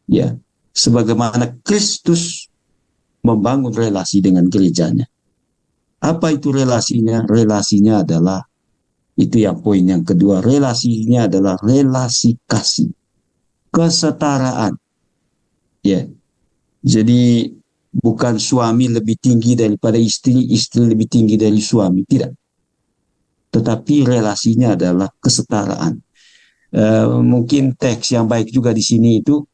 ya sebagaimana Kristus membangun relasi dengan gerejanya. Apa itu relasinya? Relasinya adalah, itu yang poin yang kedua, relasinya adalah relasi kasih, kesetaraan. Ya. Jadi Bukan suami lebih tinggi daripada istri, istri lebih tinggi dari suami, tidak. Tetapi relasinya adalah kesetaraan. Mungkin teks yang baik juga di sini itu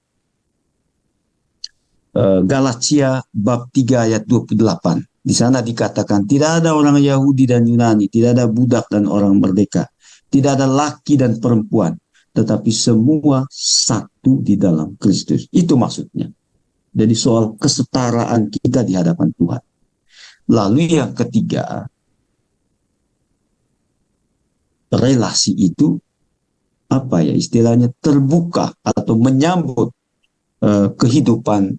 Galatia bab 3 ayat 28. Di sana dikatakan tidak ada orang Yahudi dan Yunani, tidak ada budak dan orang merdeka, tidak ada laki dan perempuan, tetapi semua satu di dalam Kristus. Itu maksudnya. Jadi soal kesetaraan kita di hadapan Tuhan. Lalu yang ketiga, relasi itu apa ya istilahnya, terbuka atau menyambut kehidupan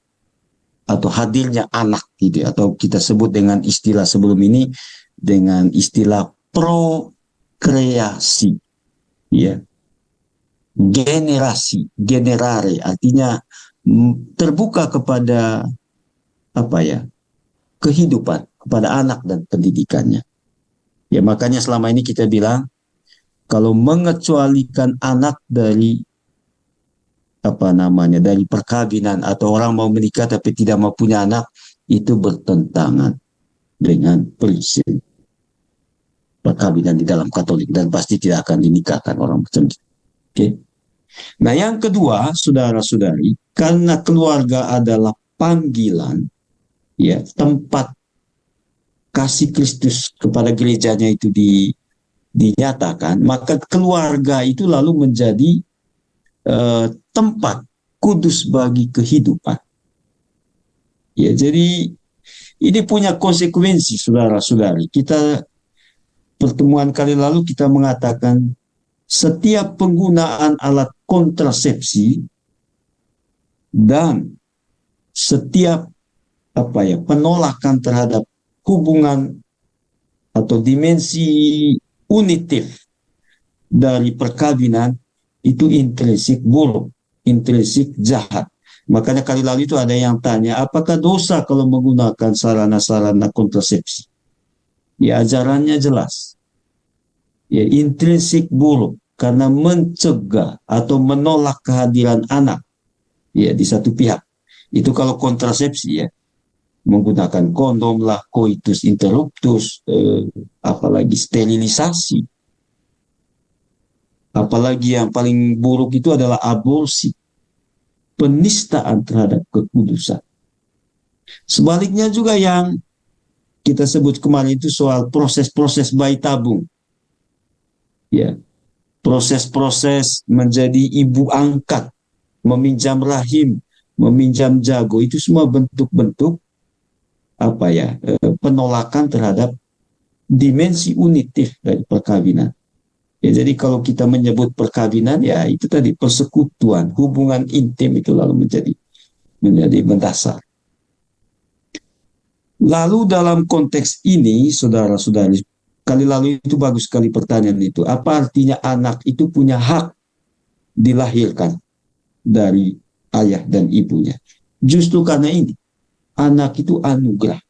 atau hadirnya anak gitu, atau kita sebut dengan istilah sebelum ini dengan istilah prokreasi, ya, generare, artinya terbuka kepada apa ya, kehidupan, kepada anak dan pendidikannya. Ya, makanya selama ini kita bilang kalau mengecualikan anak dari apa namanya, dari perkawinan, atau orang mau menikah tapi tidak mau punya anak, itu bertentangan dengan prinsip perkawinan di dalam Katolik, dan pasti tidak akan dinikahkan orang macam itu. Oke. Nah, yang kedua, saudara-saudari, karena keluarga adalah panggilan, ya, tempat kasih Kristus kepada gerejanya itu dinyatakan, maka keluarga itu lalu menjadi tempat kudus bagi kehidupan. Ya, jadi ini punya konsekuensi, saudara-saudari. Kita pertemuan kali lalu kita mengatakan setiap penggunaan alat kontrasepsi dan setiap apa ya, penolakan terhadap hubungan atau dimensi unitif dari perkawinan itu intrinsik buruk, intrinsik jahat. Makanya kali lalu itu ada yang tanya, apakah dosa kalau menggunakan sarana-sarana kontrasepsi? Ya, ajarannya jelas. Ya, intrinsik buruk karena mencegah atau menolak kehadiran anak, ya, di satu pihak. Itu kalau kontrasepsi, ya, menggunakan kondom lah, coitus interruptus, apalagi sterilisasi. Apalagi yang paling buruk itu adalah aborsi, penistaan terhadap kekudusan. Sebaliknya juga yang kita sebut kemarin itu soal proses-proses bayi tabung. Ya, proses-proses menjadi ibu angkat, meminjam rahim, meminjam jago, itu semua bentuk-bentuk apa ya, penolakan terhadap dimensi unitif dari perkawinan. Ya, jadi kalau kita menyebut perkawinan, ya itu tadi persekutuan, hubungan intim itu lalu menjadi mendasar. Lalu dalam konteks ini, saudara-saudari, kali lalu itu bagus sekali pertanyaan itu. Apa artinya anak itu punya hak dilahirkan dari ayah dan ibunya? Justru karena ini, anak itu anugerah.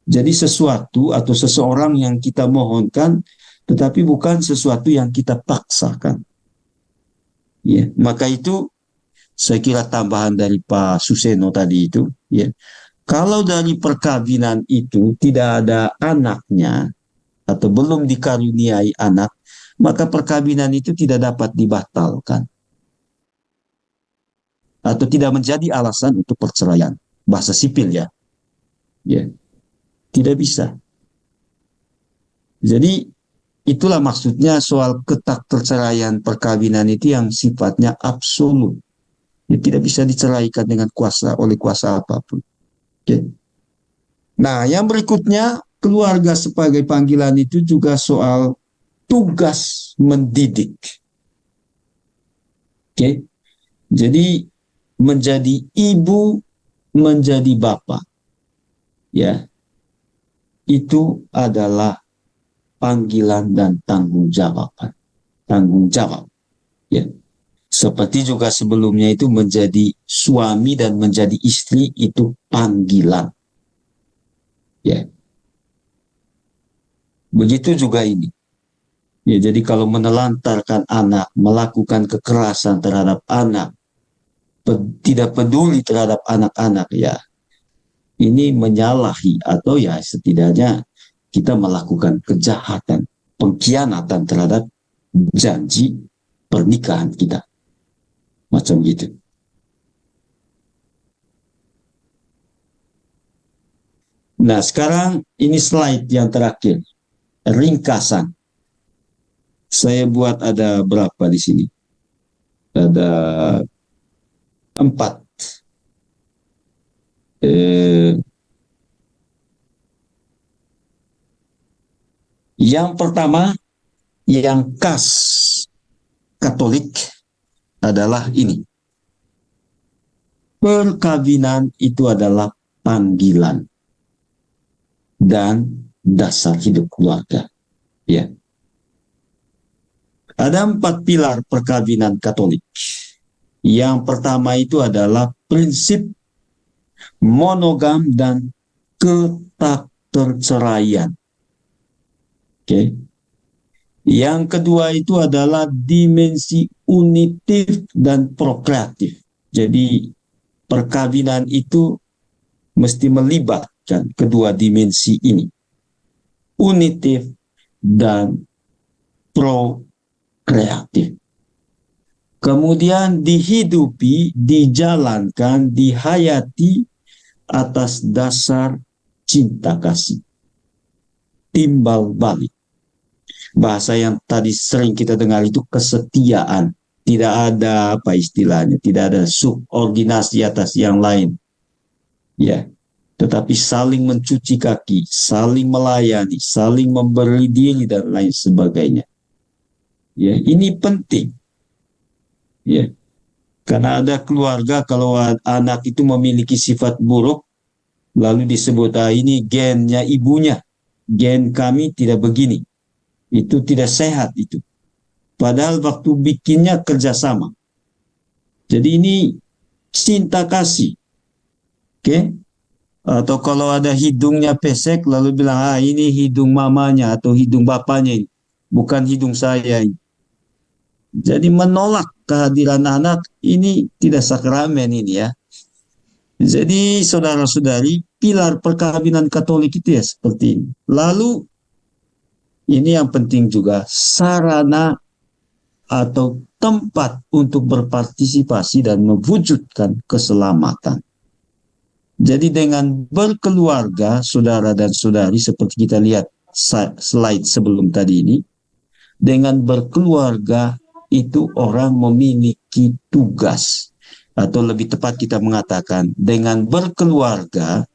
Jadi sesuatu atau seseorang yang kita mohonkan, tetapi bukan sesuatu yang kita paksakan. Ya, maka itu saya kira tambahan dari Pak Suseno tadi itu, ya. Kalau dari perkawinan itu tidak ada anaknya atau belum dikaruniai anak, maka perkawinan itu tidak dapat dibatalkan atau tidak menjadi alasan untuk perceraian. Bahasa sipil, ya. Ya. Tidak bisa. Jadi itulah maksudnya soal ketak perceraian perkawinan itu yang sifatnya absolut. Ya, tidak bisa diceraikan dengan oleh kuasa apapun. Oke. Nah, yang berikutnya, keluarga sebagai panggilan itu juga soal tugas mendidik. Oke. Jadi menjadi ibu, menjadi bapak, ya, itu adalah panggilan dan tanggung jawab. Tanggung jawab, ya. Seperti juga sebelumnya itu menjadi suami dan menjadi istri itu panggilan. Ya. Begitu juga ini. Ya, jadi kalau menelantarkan anak, melakukan kekerasan terhadap anak, tidak peduli terhadap anak-anak, ya, ini menyalahi atau ya setidaknya kita melakukan kejahatan, pengkhianatan terhadap janji pernikahan kita. Macam gitu. Nah, sekarang ini slide yang terakhir. Ringkasan. Saya buat ada berapa di sini? Ada 4. Yang pertama, yang khas Katolik adalah ini. Perkawinan itu adalah panggilan dan dasar hidup keluarga. Ya. Ada 4 pilar perkawinan Katolik. Yang pertama itu adalah prinsip monogam dan ketakterceraian. Oke. Yang kedua itu adalah dimensi unitif dan prokreatif. Jadi perkawinan itu mesti melibatkan kedua dimensi ini. Unitif dan prokreatif. Kemudian dihidupi, dijalankan, dihayati atas dasar cinta kasih. Timbal balik. Bahasa yang tadi sering kita dengar itu kesetiaan. Tidak ada apa istilahnya, tidak ada subordinasi atas yang lain. Ya, tetapi saling mencuci kaki, saling melayani, saling memberi diri dan lain sebagainya. Ya, ini penting. Ya. Karena ada keluarga kalau anak itu memiliki sifat buruk lalu disebut ini gennya ibunya. Gen kami tidak begini. Itu tidak sehat itu. Padahal waktu bikinnya kerjasama. Jadi ini cinta kasih. Oke? Atau kalau ada hidungnya pesek lalu bilang ini hidung mamanya atau hidung bapaknya ini. Bukan hidung saya ini. Jadi menolak kehadiran anak ini tidak sakramen ini ya. Jadi saudara-saudari, pilar perkawinan Katolik itu ya seperti ini. Lalu ini yang penting juga, sarana atau tempat untuk berpartisipasi dan mewujudkan keselamatan. Jadi dengan berkeluarga, saudara dan saudari, seperti kita lihat slide sebelum tadi ini, dengan berkeluarga itu orang memiliki tugas. Atau lebih tepat kita mengatakan, dengan berkeluarga,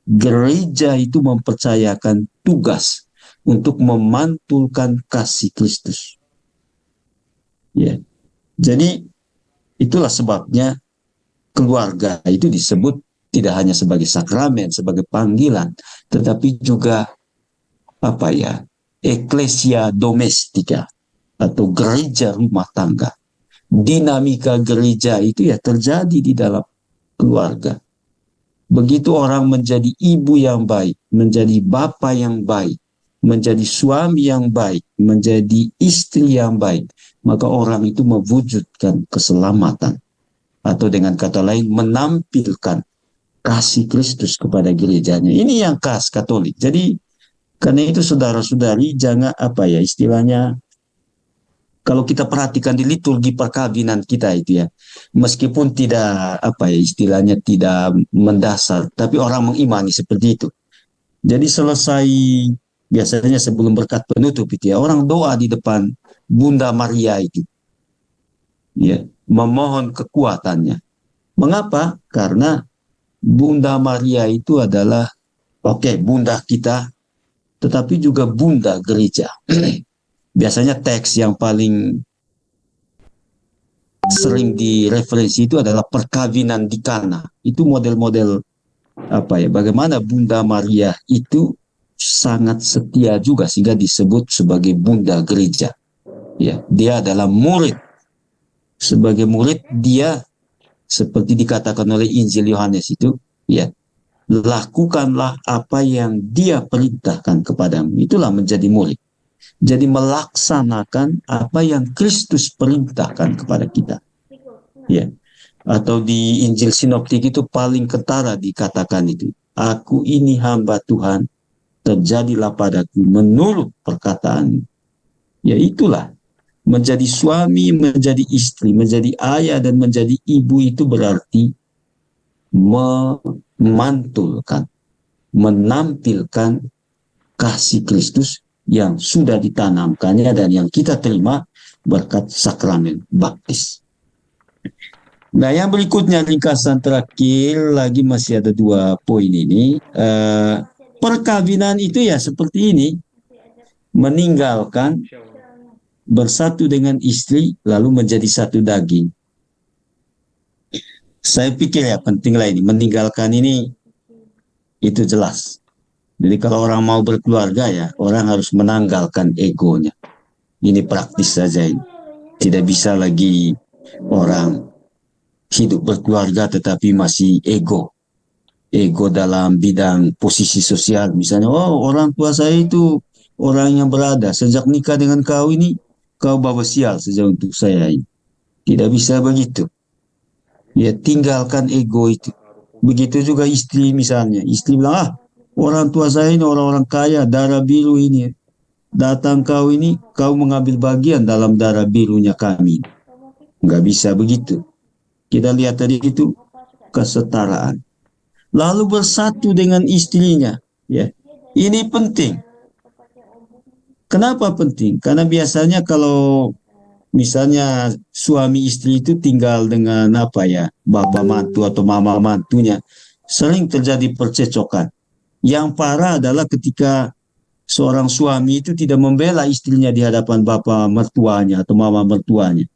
gereja itu mempercayakan tugas untuk memantulkan kasih Kristus. Ya. Jadi itulah sebabnya keluarga itu disebut tidak hanya sebagai sakramen, sebagai panggilan, tetapi juga eklesia domestika atau gereja rumah tangga. Dinamika gereja itu ya terjadi di dalam keluarga. Begitu orang menjadi ibu yang baik, menjadi bapak yang baik, menjadi suami yang baik, menjadi istri yang baik, maka orang itu mewujudkan keselamatan. Atau dengan kata lain, menampilkan kasih Kristus kepada gerejanya. Ini yang khas Katolik. Jadi, karena itu saudara-saudari, jangan istilahnya, kalau kita perhatikan di liturgi perkawinan kita itu ya, meskipun tidak istilahnya tidak mendasar, tapi orang mengimani seperti itu. Jadi selesai biasanya sebelum berkat penutup itu ya, orang doa di depan Bunda Maria itu, ya, memohon kekuatannya. Mengapa? Karena Bunda Maria itu adalah bunda kita, tetapi juga bunda gereja. Biasanya teks yang paling sering direferensi itu adalah perkawinan di Kana. Itu model-model bagaimana Bunda Maria itu sangat setia juga sehingga disebut sebagai bunda gereja. Ya, dia adalah murid. Sebagai murid dia seperti dikatakan oleh Injil Yohanes itu, ya, lakukanlah apa yang dia perintahkan kepadamu. Itulah menjadi murid. Jadi melaksanakan apa yang Kristus perintahkan kepada kita. Ya. atau di Injil Sinoptik itu paling ketara dikatakan itu. Aku ini hamba Tuhan, terjadilah padaku menurut perkataan. Ya itulah, menjadi suami, menjadi istri, menjadi ayah dan menjadi ibu itu berarti memantulkan, menampilkan kasih Kristus yang sudah ditanamkannya dan yang kita terima berkat sakramen baptis. Nah, yang berikutnya ringkasan terakhir lagi masih ada 2 poin ini. Perkawinan itu ya seperti ini, meninggalkan, bersatu dengan istri lalu menjadi satu daging. Saya pikir ya pentinglah ini, meninggalkan ini itu jelas. Jadi kalau orang mau berkeluarga ya, orang harus menanggalkan egonya. Ini praktis saja ini. Tidak bisa lagi orang hidup berkeluarga tetapi masih ego. Ego dalam bidang posisi sosial. Misalnya, oh orang tua saya itu orang yang berada. Sejak nikah dengan kau ini, kau bawa sial saja untuk saya ini. Tidak bisa begitu. Ya tinggalkan ego itu. Begitu juga istri misalnya. Istri bilang, orang tua saya ini orang-orang kaya, darah biru ini. Datang kau ini, kau mengambil bagian dalam darah birunya kami. Nggak bisa begitu. Kita lihat tadi itu kesetaraan. Lalu bersatu dengan istrinya. Ya, ini penting. Kenapa penting? Karena biasanya kalau misalnya suami istri itu tinggal dengan bapak mantu atau mama mantunya, sering terjadi percecokan. Yang parah adalah ketika seorang suami itu tidak membela istrinya di hadapan bapak mertuanya atau mama mertuanya.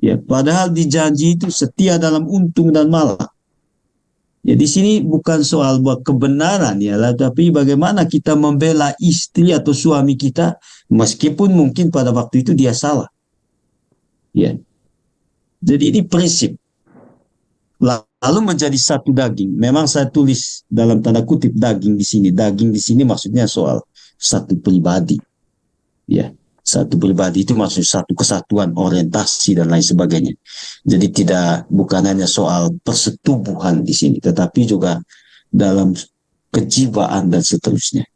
Ya, padahal dijanji itu setia dalam untung dan malang. Ya, di sini bukan soal kebenaran ya, tapi bagaimana kita membela istri atau suami kita meskipun mungkin pada waktu itu dia salah. Ya. Jadi ini prinsip. Lalu menjadi satu daging. Memang saya tulis dalam tanda kutip daging di sini. Daging di sini maksudnya soal satu pribadi. Ya. Satu pribadi itu maksud satu kesatuan, orientasi dan lain sebagainya. Jadi bukan hanya soal persetubuhan di sini, tetapi juga dalam kejiwaan dan seterusnya.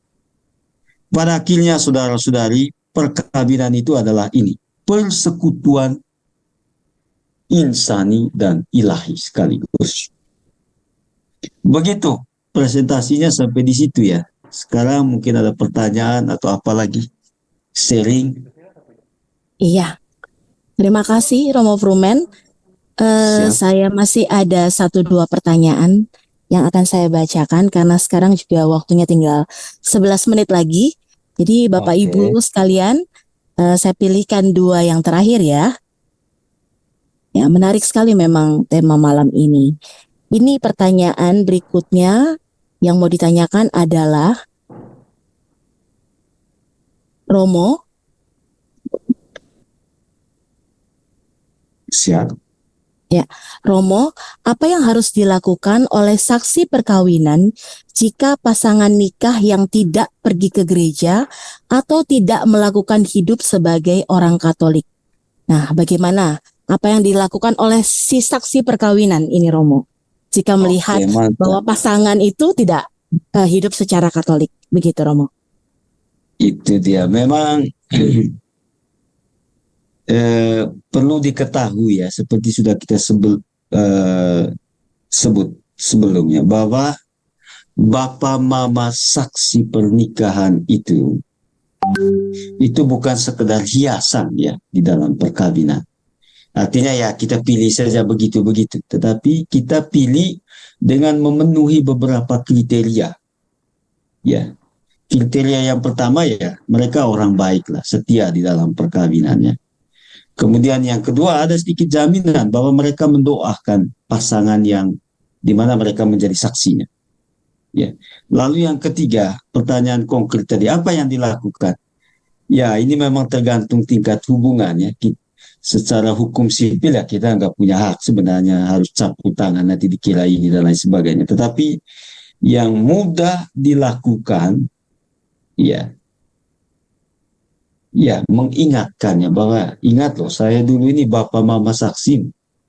Pada akhirnya saudara-saudari, perkawinan itu adalah ini, persekutuan insani dan ilahi sekaligus. Begitu presentasinya sampai di situ ya. Sekarang mungkin ada pertanyaan atau apa lagi? Sharing. Iya, terima kasih Romo Frumen. Siap. Saya masih ada 1-2 pertanyaan yang akan saya bacakan karena sekarang juga waktunya tinggal 11 menit lagi. Jadi Bapak Oke. Ibu sekalian, saya pilihkan 2 yang terakhir ya. Ya, menarik sekali memang tema malam ini. Ini pertanyaan berikutnya yang mau ditanyakan adalah, Romo, Siap. Romo, apa yang harus dilakukan oleh saksi perkawinan jika pasangan nikah yang tidak pergi ke gereja atau tidak melakukan hidup sebagai orang Katolik? Nah, bagaimana? Apa yang dilakukan oleh si saksi perkawinan ini, Romo? Jika melihat Oke, mantap. bahwa pasangan itu tidak hidup secara Katolik, begitu, Romo? Itu dia. Memang perlu diketahui ya, seperti sudah kita sebut sebelumnya, bahwa Bapak Mama saksi pernikahan itu bukan sekedar hiasan ya di dalam perkawinan. Artinya ya kita pilih saja begitu-begitu, tetapi kita pilih dengan memenuhi beberapa kriteria. Ya, kriteria yang pertama ya mereka orang baik lah, setia di dalam perkawinannya. Kemudian yang kedua ada sedikit jaminan bahwa mereka mendoakan pasangan yang dimana mereka menjadi saksinya. Ya. Lalu yang ketiga, pertanyaan konkret tadi, apa yang dilakukan? Ya, ini memang tergantung tingkat hubungannya. Secara hukum sipil ya kita nggak punya hak sebenarnya harus campur tangan nanti dikira ini dan lain sebagainya. Tetapi yang mudah dilakukan, ya mengingatkannya bahwa ingat loh, saya dulu ini Bapak Mama saksi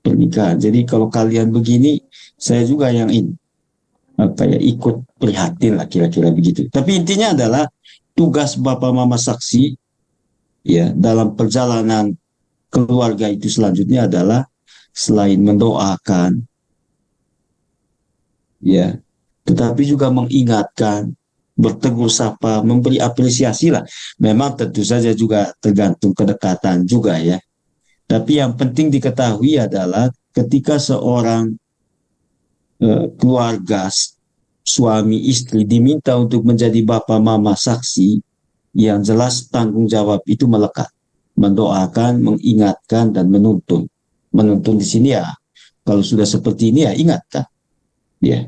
pernikahan. Jadi kalau kalian begini, saya juga yang ini ikut prihatin lah kira-kira begitu. Tapi intinya adalah tugas Bapak Mama Saksi ya dalam perjalanan keluarga itu selanjutnya adalah selain mendoakan ya, tetapi juga mengingatkan, bertegur sapa, memberi apresiasi lah. Memang tentu saja juga tergantung kedekatan juga ya. Tapi yang penting diketahui adalah ketika seorang keluarga suami istri diminta untuk menjadi Bapak Mama Saksi, yang jelas tanggung jawab itu melekat, mendoakan, mengingatkan, dan menuntun. Menuntun di sini ya, kalau sudah seperti ini ya ingatkan. Ya,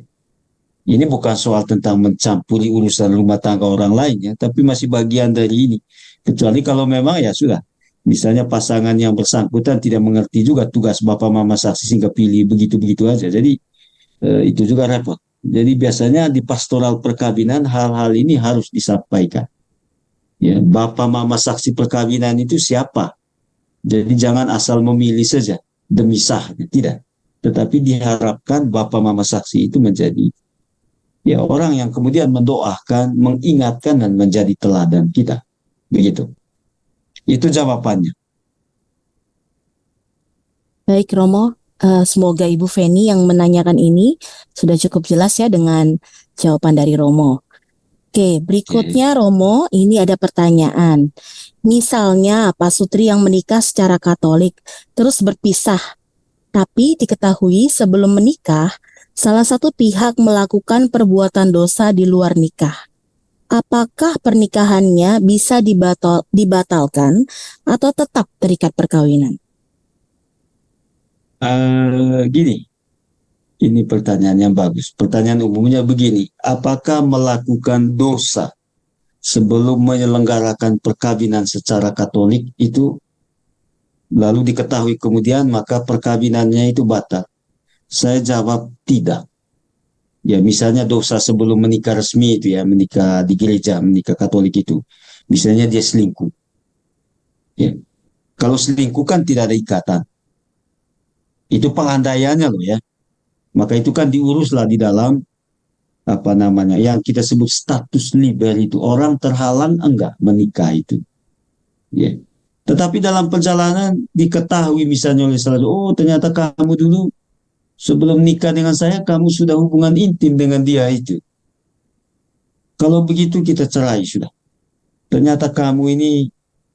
ini bukan soal tentang mencampuri urusan rumah tangga orang lain ya, tapi masih bagian dari ini. Kecuali kalau memang ya sudah, misalnya pasangan yang bersangkutan tidak mengerti juga tugas Bapak Mama Saksi sehingga pilih begitu-begitu aja. Jadi itu juga repot. Jadi biasanya di pastoral perkawinan hal-hal ini harus disampaikan. Ya, Bapak Mama Saksi perkawinan itu siapa? Jadi jangan asal memilih saja demi sahnya, tidak. Tetapi diharapkan Bapak Mama Saksi itu menjadi ya orang yang kemudian mendoakan, mengingatkan, dan menjadi teladan kita. Begitu. Itu jawabannya. Baik Romo, semoga Ibu Feni yang menanyakan ini sudah cukup jelas ya dengan jawaban dari Romo. Oke, berikutnya Romo, ini ada pertanyaan. Misalnya Pak Sutri yang menikah secara Katolik terus berpisah, tapi diketahui sebelum menikah salah satu pihak melakukan perbuatan dosa di luar nikah. Apakah pernikahannya bisa dibatalkan atau tetap terikat perkawinan? Gini, ini pertanyaan yang bagus. Pertanyaan umumnya begini, apakah melakukan dosa sebelum menyelenggarakan perkawinan secara Katolik itu lalu diketahui kemudian maka perkawinannya itu batal? Saya jawab tidak. Ya, misalnya dosa sebelum menikah resmi itu ya, menikah di gereja, menikah Katolik itu. Misalnya dia selingkuh. Ya. Kalau selingkuh kan tidak ada ikatan. Itu pengandaiannya loh ya. Maka itu kan diuruslah di dalam apa namanya yang kita sebut status liber itu, orang terhalang enggak menikah itu. Ya. Tetapi dalam perjalanan diketahui misalnya oleh salah satu, oh ternyata kamu dulu sebelum nikah dengan saya kamu sudah hubungan intim dengan dia itu. Kalau begitu kita cerai sudah. Ternyata kamu ini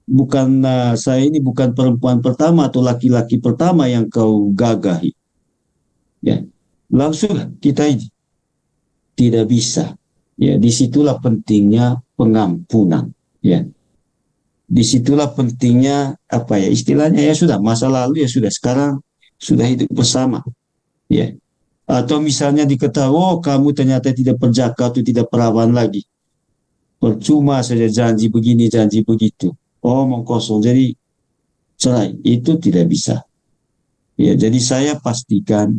bukan saya ini bukan perempuan pertama atau laki-laki pertama yang kau gagahi. Ya, langsung kita ini tidak bisa. Ya, disitulah pentingnya pengampunan. Ya, disitulah pentingnya apa ya istilahnya ya sudah masa lalu ya sudah sekarang sudah hidup bersama. Ya, atau misalnya diketahui oh kamu ternyata tidak perjaka atau tidak perawan lagi. Percuma saja janji begini janji begitu. Oh mengkosong jadi cerai itu tidak bisa. Ya, jadi saya pastikan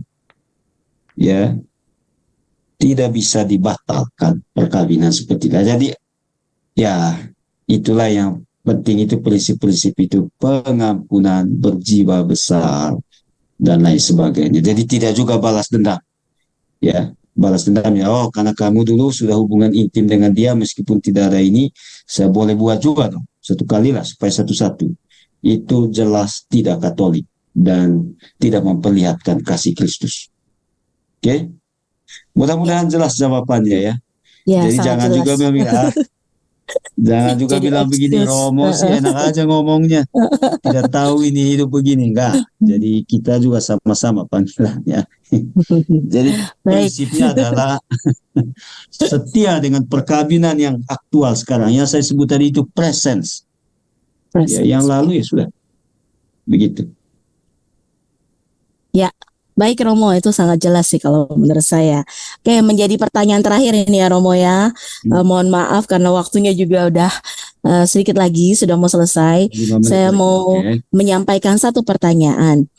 ya tidak bisa dibatalkan perkawinan seperti itu. Jadi ya itulah yang penting itu prinsip-prinsip itu pengampunan berjiwa besar dan lain sebagainya. Jadi tidak juga balas dendam. Ya, balas dendamnya oh karena kamu dulu sudah hubungan intim dengan dia meskipun tidak ada ini, saya boleh buat juga dong. Satu kali lah supaya satu-satu. Itu jelas tidak Katolik dan tidak memperlihatkan kasih Kristus. Oke? Mudah-mudahan jelas jawabannya ya. Ya, Jadi sangat jangan jelas. juga bilang jangan juga Jadi bilang begini excuse. Romo sih enak aja ngomongnya. Tidak tahu ini hidup begini enggak. Jadi kita juga sama-sama panggilannya. Jadi Baik. prinsipnya adalah setia dengan perkawinan yang aktual sekarang. Yang saya sebut tadi itu presence. Ya, yang lalu ya sudah. Begitu. Ya, baik Romo, itu sangat jelas sih kalau menurut saya. Oke, menjadi pertanyaan terakhir ini ya Romo ya. Mohon maaf karena waktunya juga udah sedikit lagi sudah mau selesai. 5 menit Saya lagi. mau Oke. menyampaikan satu pertanyaan.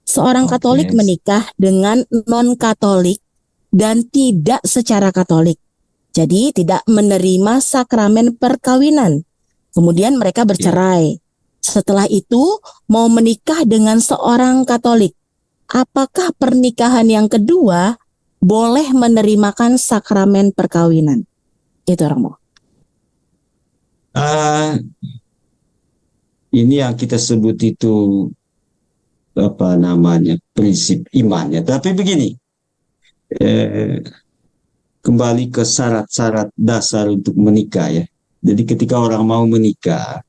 Seorang Oke. Katolik menikah dengan non-Katolik dan tidak secara Katolik. Jadi tidak menerima sakramen perkawinan. Kemudian mereka bercerai. Setelah itu mau menikah dengan seorang Katolik. apakah pernikahan yang kedua boleh menerimakan sakramen perkawinan? Itu Romo. Ah, ini yang kita sebut itu apa namanya, prinsip imannya. Tapi begini, eh, kembali ke syarat-syarat dasar untuk menikah ya. Jadi ketika orang mau menikah,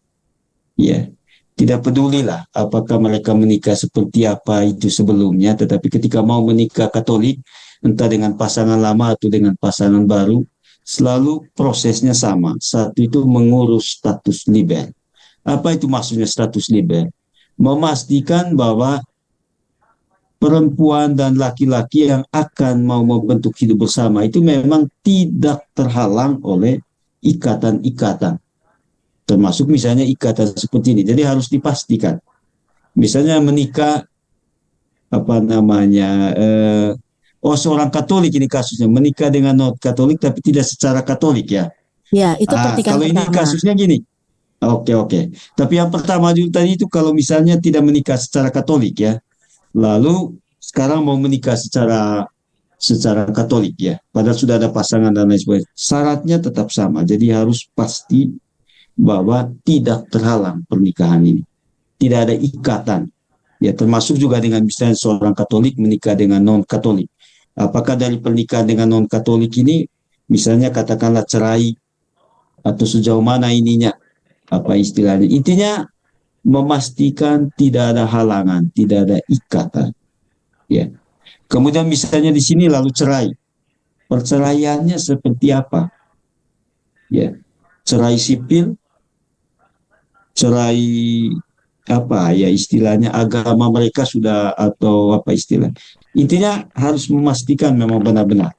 ya tidak pedulilah apakah mereka menikah seperti apa itu sebelumnya, tetapi ketika mau menikah Katolik, entah dengan pasangan lama atau dengan pasangan baru, selalu prosesnya sama. Satu itu mengurus status liber. Apa itu maksudnya status liber? Memastikan bahwa perempuan dan laki-laki yang akan mau membentuk hidup bersama itu memang tidak terhalang oleh ikatan-ikatan. Termasuk misalnya ikatan seperti ini. Jadi harus dipastikan. Misalnya menikah, apa namanya, seorang Katolik ini kasusnya, menikah dengan non Katolik tapi tidak secara Katolik ya. Ya, itu pernikahan Kalau ini pertama. kasusnya gini. Oke. Tapi yang pertama dulu tadi itu kalau misalnya tidak menikah secara Katolik ya, lalu sekarang mau menikah secara Katolik ya, padahal sudah ada pasangan dan lain sebagainya. Syaratnya tetap sama. Jadi harus pasti bahwa tidak terhalang pernikahan ini. Tidak ada ikatan. Ya, termasuk juga dengan misalnya seorang Katolik menikah dengan non-Katolik. Apakah dari pernikahan dengan non-Katolik ini, misalnya katakanlah cerai, atau sejauh mana ininya, apa istilahnya. Intinya memastikan tidak ada halangan, tidak ada ikatan. Ya. Kemudian misalnya di sini lalu cerai. Perceraiannya seperti apa? Ya. Cerai sipil, cerai apa ya istilahnya, agama mereka sudah atau apa istilah. Intinya harus memastikan memang benar-benar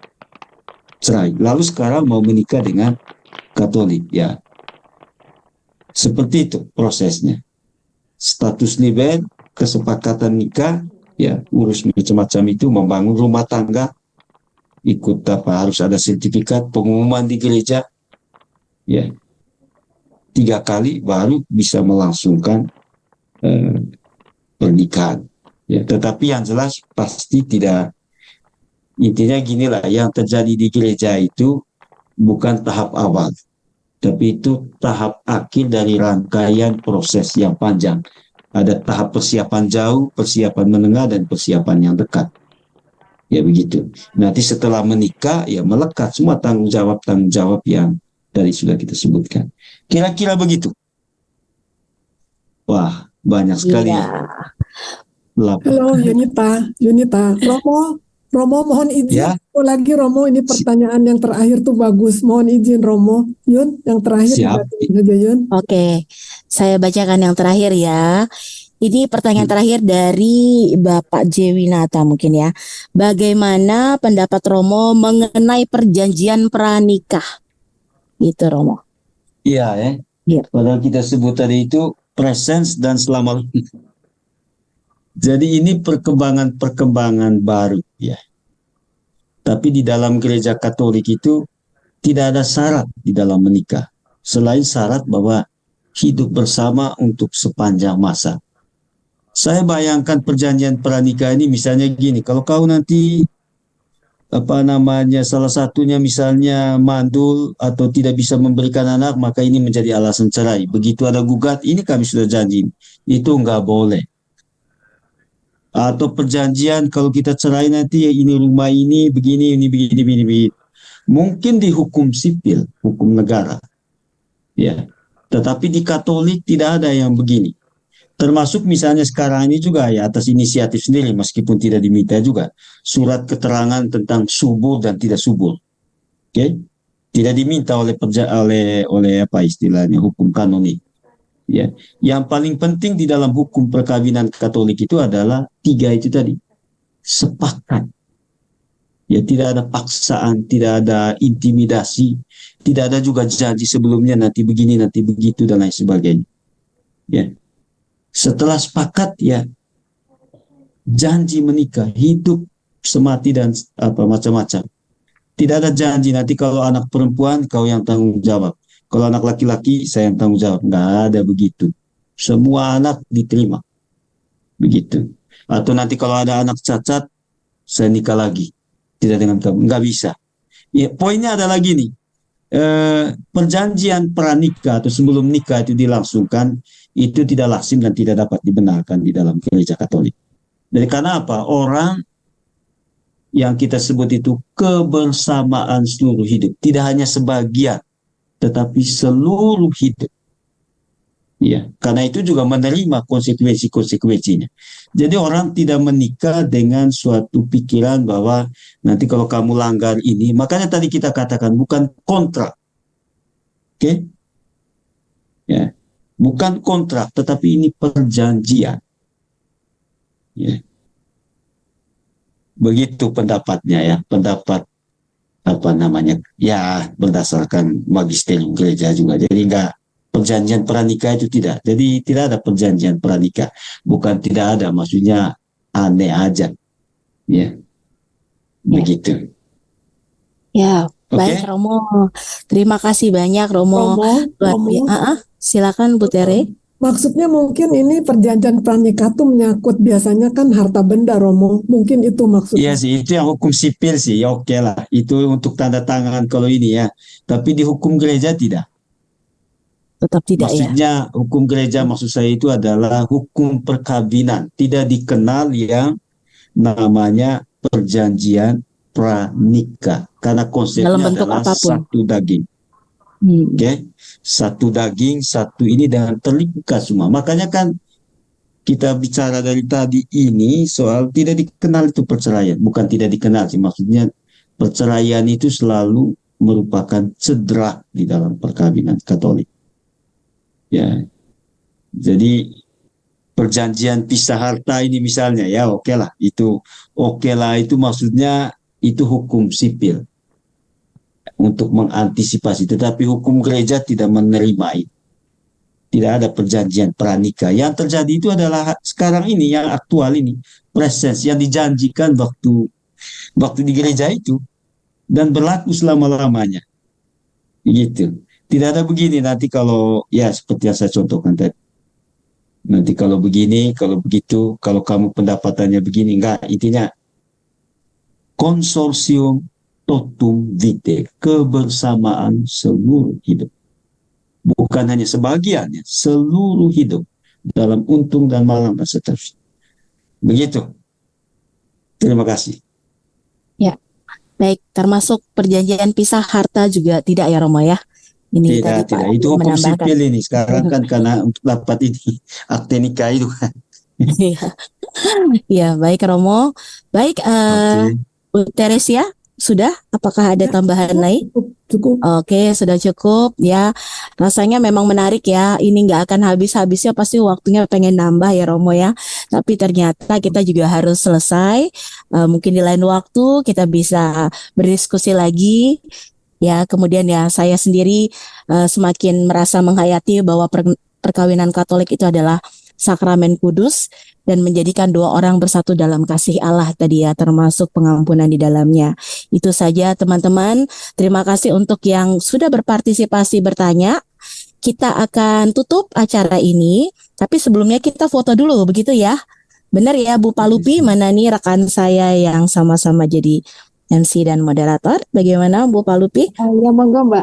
cerai. Lalu sekarang mau menikah dengan Katolik ya. Seperti itu prosesnya. Status liber, kesepakatan nikah, ya urus macam-macam itu, membangun rumah tangga, ikut apa, harus ada sertifikat, pengumuman di gereja, ya 3 kali baru bisa melangsungkan pernikahan. Ya, tetapi yang jelas pasti tidak, intinya ginilah, yang terjadi di gereja itu bukan tahap awal, tapi itu tahap akhir dari rangkaian proses yang panjang. Ada tahap persiapan jauh, persiapan menengah, dan persiapan yang dekat. Ya begitu. Nanti setelah menikah, ya melekat semua tanggung jawab yang tadi sudah kita sebutkan. Kira-kira begitu. Wah, banyak sekali. Iya. Halo Yunita, Romo mohon izin. Ya. Lagi Romo, ini pertanyaan yang terakhir tuh bagus. Mohon izin Romo. Yun, yang terakhir Siap. aja Yun. Oke, saya bacakan yang terakhir ya. Ini pertanyaan terakhir dari Bapak Jewinata mungkin ya. Bagaimana pendapat Romo mengenai perjanjian pranikah? Itu Romo. Iya ya. Iya. Padahal kita sebut tadi itu presence dan selama. Jadi ini perkembangan baru ya. Tapi di dalam gereja Katolik itu tidak ada syarat di dalam menikah. Selain syarat bahwa hidup bersama untuk sepanjang masa. Saya bayangkan perjanjian pranikah ini misalnya gini, kalau kau nanti apa namanya, salah satunya misalnya mandul atau tidak bisa memberikan anak, maka ini menjadi alasan cerai. Begitu ada gugat, ini kami sudah janji, itu nggak boleh. Atau perjanjian kalau kita cerai nanti ya ini rumah ini begini, ini begini. Mungkin di hukum sipil, hukum negara. Ya. Tetapi di Katolik tidak ada yang begini. Termasuk misalnya sekarang ini juga ya atas inisiatif sendiri meskipun tidak diminta juga surat keterangan tentang subur dan tidak subur. Oke? Tidak diminta oleh apa istilahnya hukum kanonik. Ya, yang paling penting di dalam hukum perkawinan Katolik itu adalah 3 itu tadi. Sepakat. Ya, tidak ada paksaan, tidak ada intimidasi, tidak ada juga janji sebelumnya nanti begini, nanti begitu dan lain sebagainya. Ya. Setelah sepakat ya janji menikah, hidup semati dan apa macam-macam. Tidak ada janji nanti kalau anak perempuan kau yang tanggung jawab. Kalau anak laki-laki saya yang tanggung jawab. Nggak ada begitu. Semua anak diterima. Begitu. Atau nanti kalau ada anak cacat, saya nikah lagi. Tidak dengan kamu. Nggak bisa. Ya, poinnya adalah gini. Perjanjian pranikah atau sebelum nikah itu dilangsungkan, itu tidak lazim dan tidak dapat dibenarkan di dalam gereja Katolik. Jadi karena apa? Orang yang kita sebut itu kebersamaan seluruh hidup. Tidak hanya sebagian, tetapi seluruh hidup. Ya, karena itu juga menerima konsekuensi-konsekuensinya. Jadi orang tidak menikah dengan suatu pikiran bahwa nanti kalau kamu langgar ini, makanya tadi kita katakan bukan kontrak. Oke? Ya. Bukan kontrak, tetapi ini perjanjian. Ya. Begitu pendapatnya ya, pendapat apa namanya? Ya, berdasarkan magisterium gereja juga. Jadi enggak perjanjian pranikah itu tidak. Jadi tidak ada perjanjian pranikah. Bukan tidak ada, maksudnya aneh aja. Ya. Begitu. Ya, Oke. baik Romo. Terima kasih banyak Romo. Romo, Silakan Bu Tere. maksudnya mungkin ini perjanjian pranikah tuh menyangkut biasanya kan harta benda, Romo. Mungkin itu maksudnya. Iya sih, itu yang hukum sipil sih. Ya oke lah. Itu untuk tanda tangan kalau ini ya. Tapi di hukum gereja tidak. Tetap tidak ya. Maksudnya hukum gereja maksud saya itu adalah hukum perkawinan. Tidak dikenal yang namanya perjanjian pranikah. Karena Dalam konsepnya bentuk adalah apapun. satu daging. Oke? Satu daging, satu ini dengan terlibat semua. Makanya kan kita bicara dari tadi ini soal tidak dikenal itu perceraian. Bukan tidak dikenal sih. Maksudnya perceraian itu selalu merupakan cedera di dalam perkawinan Katolik. Ya, jadi perjanjian pisah harta ini misalnya ya oke lah itu maksudnya itu hukum sipil untuk mengantisipasi, tetapi hukum gereja tidak menerima itu. Tidak ada perjanjian pranikah. Yang terjadi itu adalah sekarang ini yang aktual ini presens yang dijanjikan waktu di gereja itu dan berlaku selama-lamanya. Gitu. Tidak ada begini nanti kalau ya seperti yang saya contohkan tadi. Nanti kalau begini, kalau begitu, kalau kamu pendapatannya begini, enggak. Intinya konsorsium totum vitae, kebersamaan seluruh hidup. Bukan hanya sebagiannya, seluruh hidup dalam untung dan malang dan seterusnya. Begitu. Terima kasih. Ya, baik. Termasuk perjanjian pisah harta juga tidak ya Romo ya? Ini tadi Tidak. Pak Itu hukum menambahkan. sipil ini. Sekarang kan karena untuk dapat ini akte nikah itu kan. Ya, baik Romo. Baik, Oke. Bu Teresia, sudah? Apakah ada tambahan lain? Cukup. Oke, sudah cukup ya. Rasanya memang menarik ya. Ini nggak akan habis-habisnya, pasti waktunya pengen nambah ya Romo ya. Tapi ternyata kita juga harus selesai. Mungkin di lain waktu kita bisa berdiskusi lagi. Ya, kemudian ya saya sendiri semakin merasa menghayati bahwa perkawinan Katolik itu adalah sakramen kudus dan menjadikan dua orang bersatu dalam kasih Allah tadi ya, termasuk pengampunan di dalamnya. Itu saja teman-teman. Terima kasih untuk yang sudah berpartisipasi bertanya. Kita akan tutup acara ini, tapi sebelumnya kita foto dulu begitu ya. Benar ya Bu Palupi, mana nih rekan saya yang sama-sama jadi MC dan moderator? Bagaimana Bu Palupi? Ya, monggo Mbak.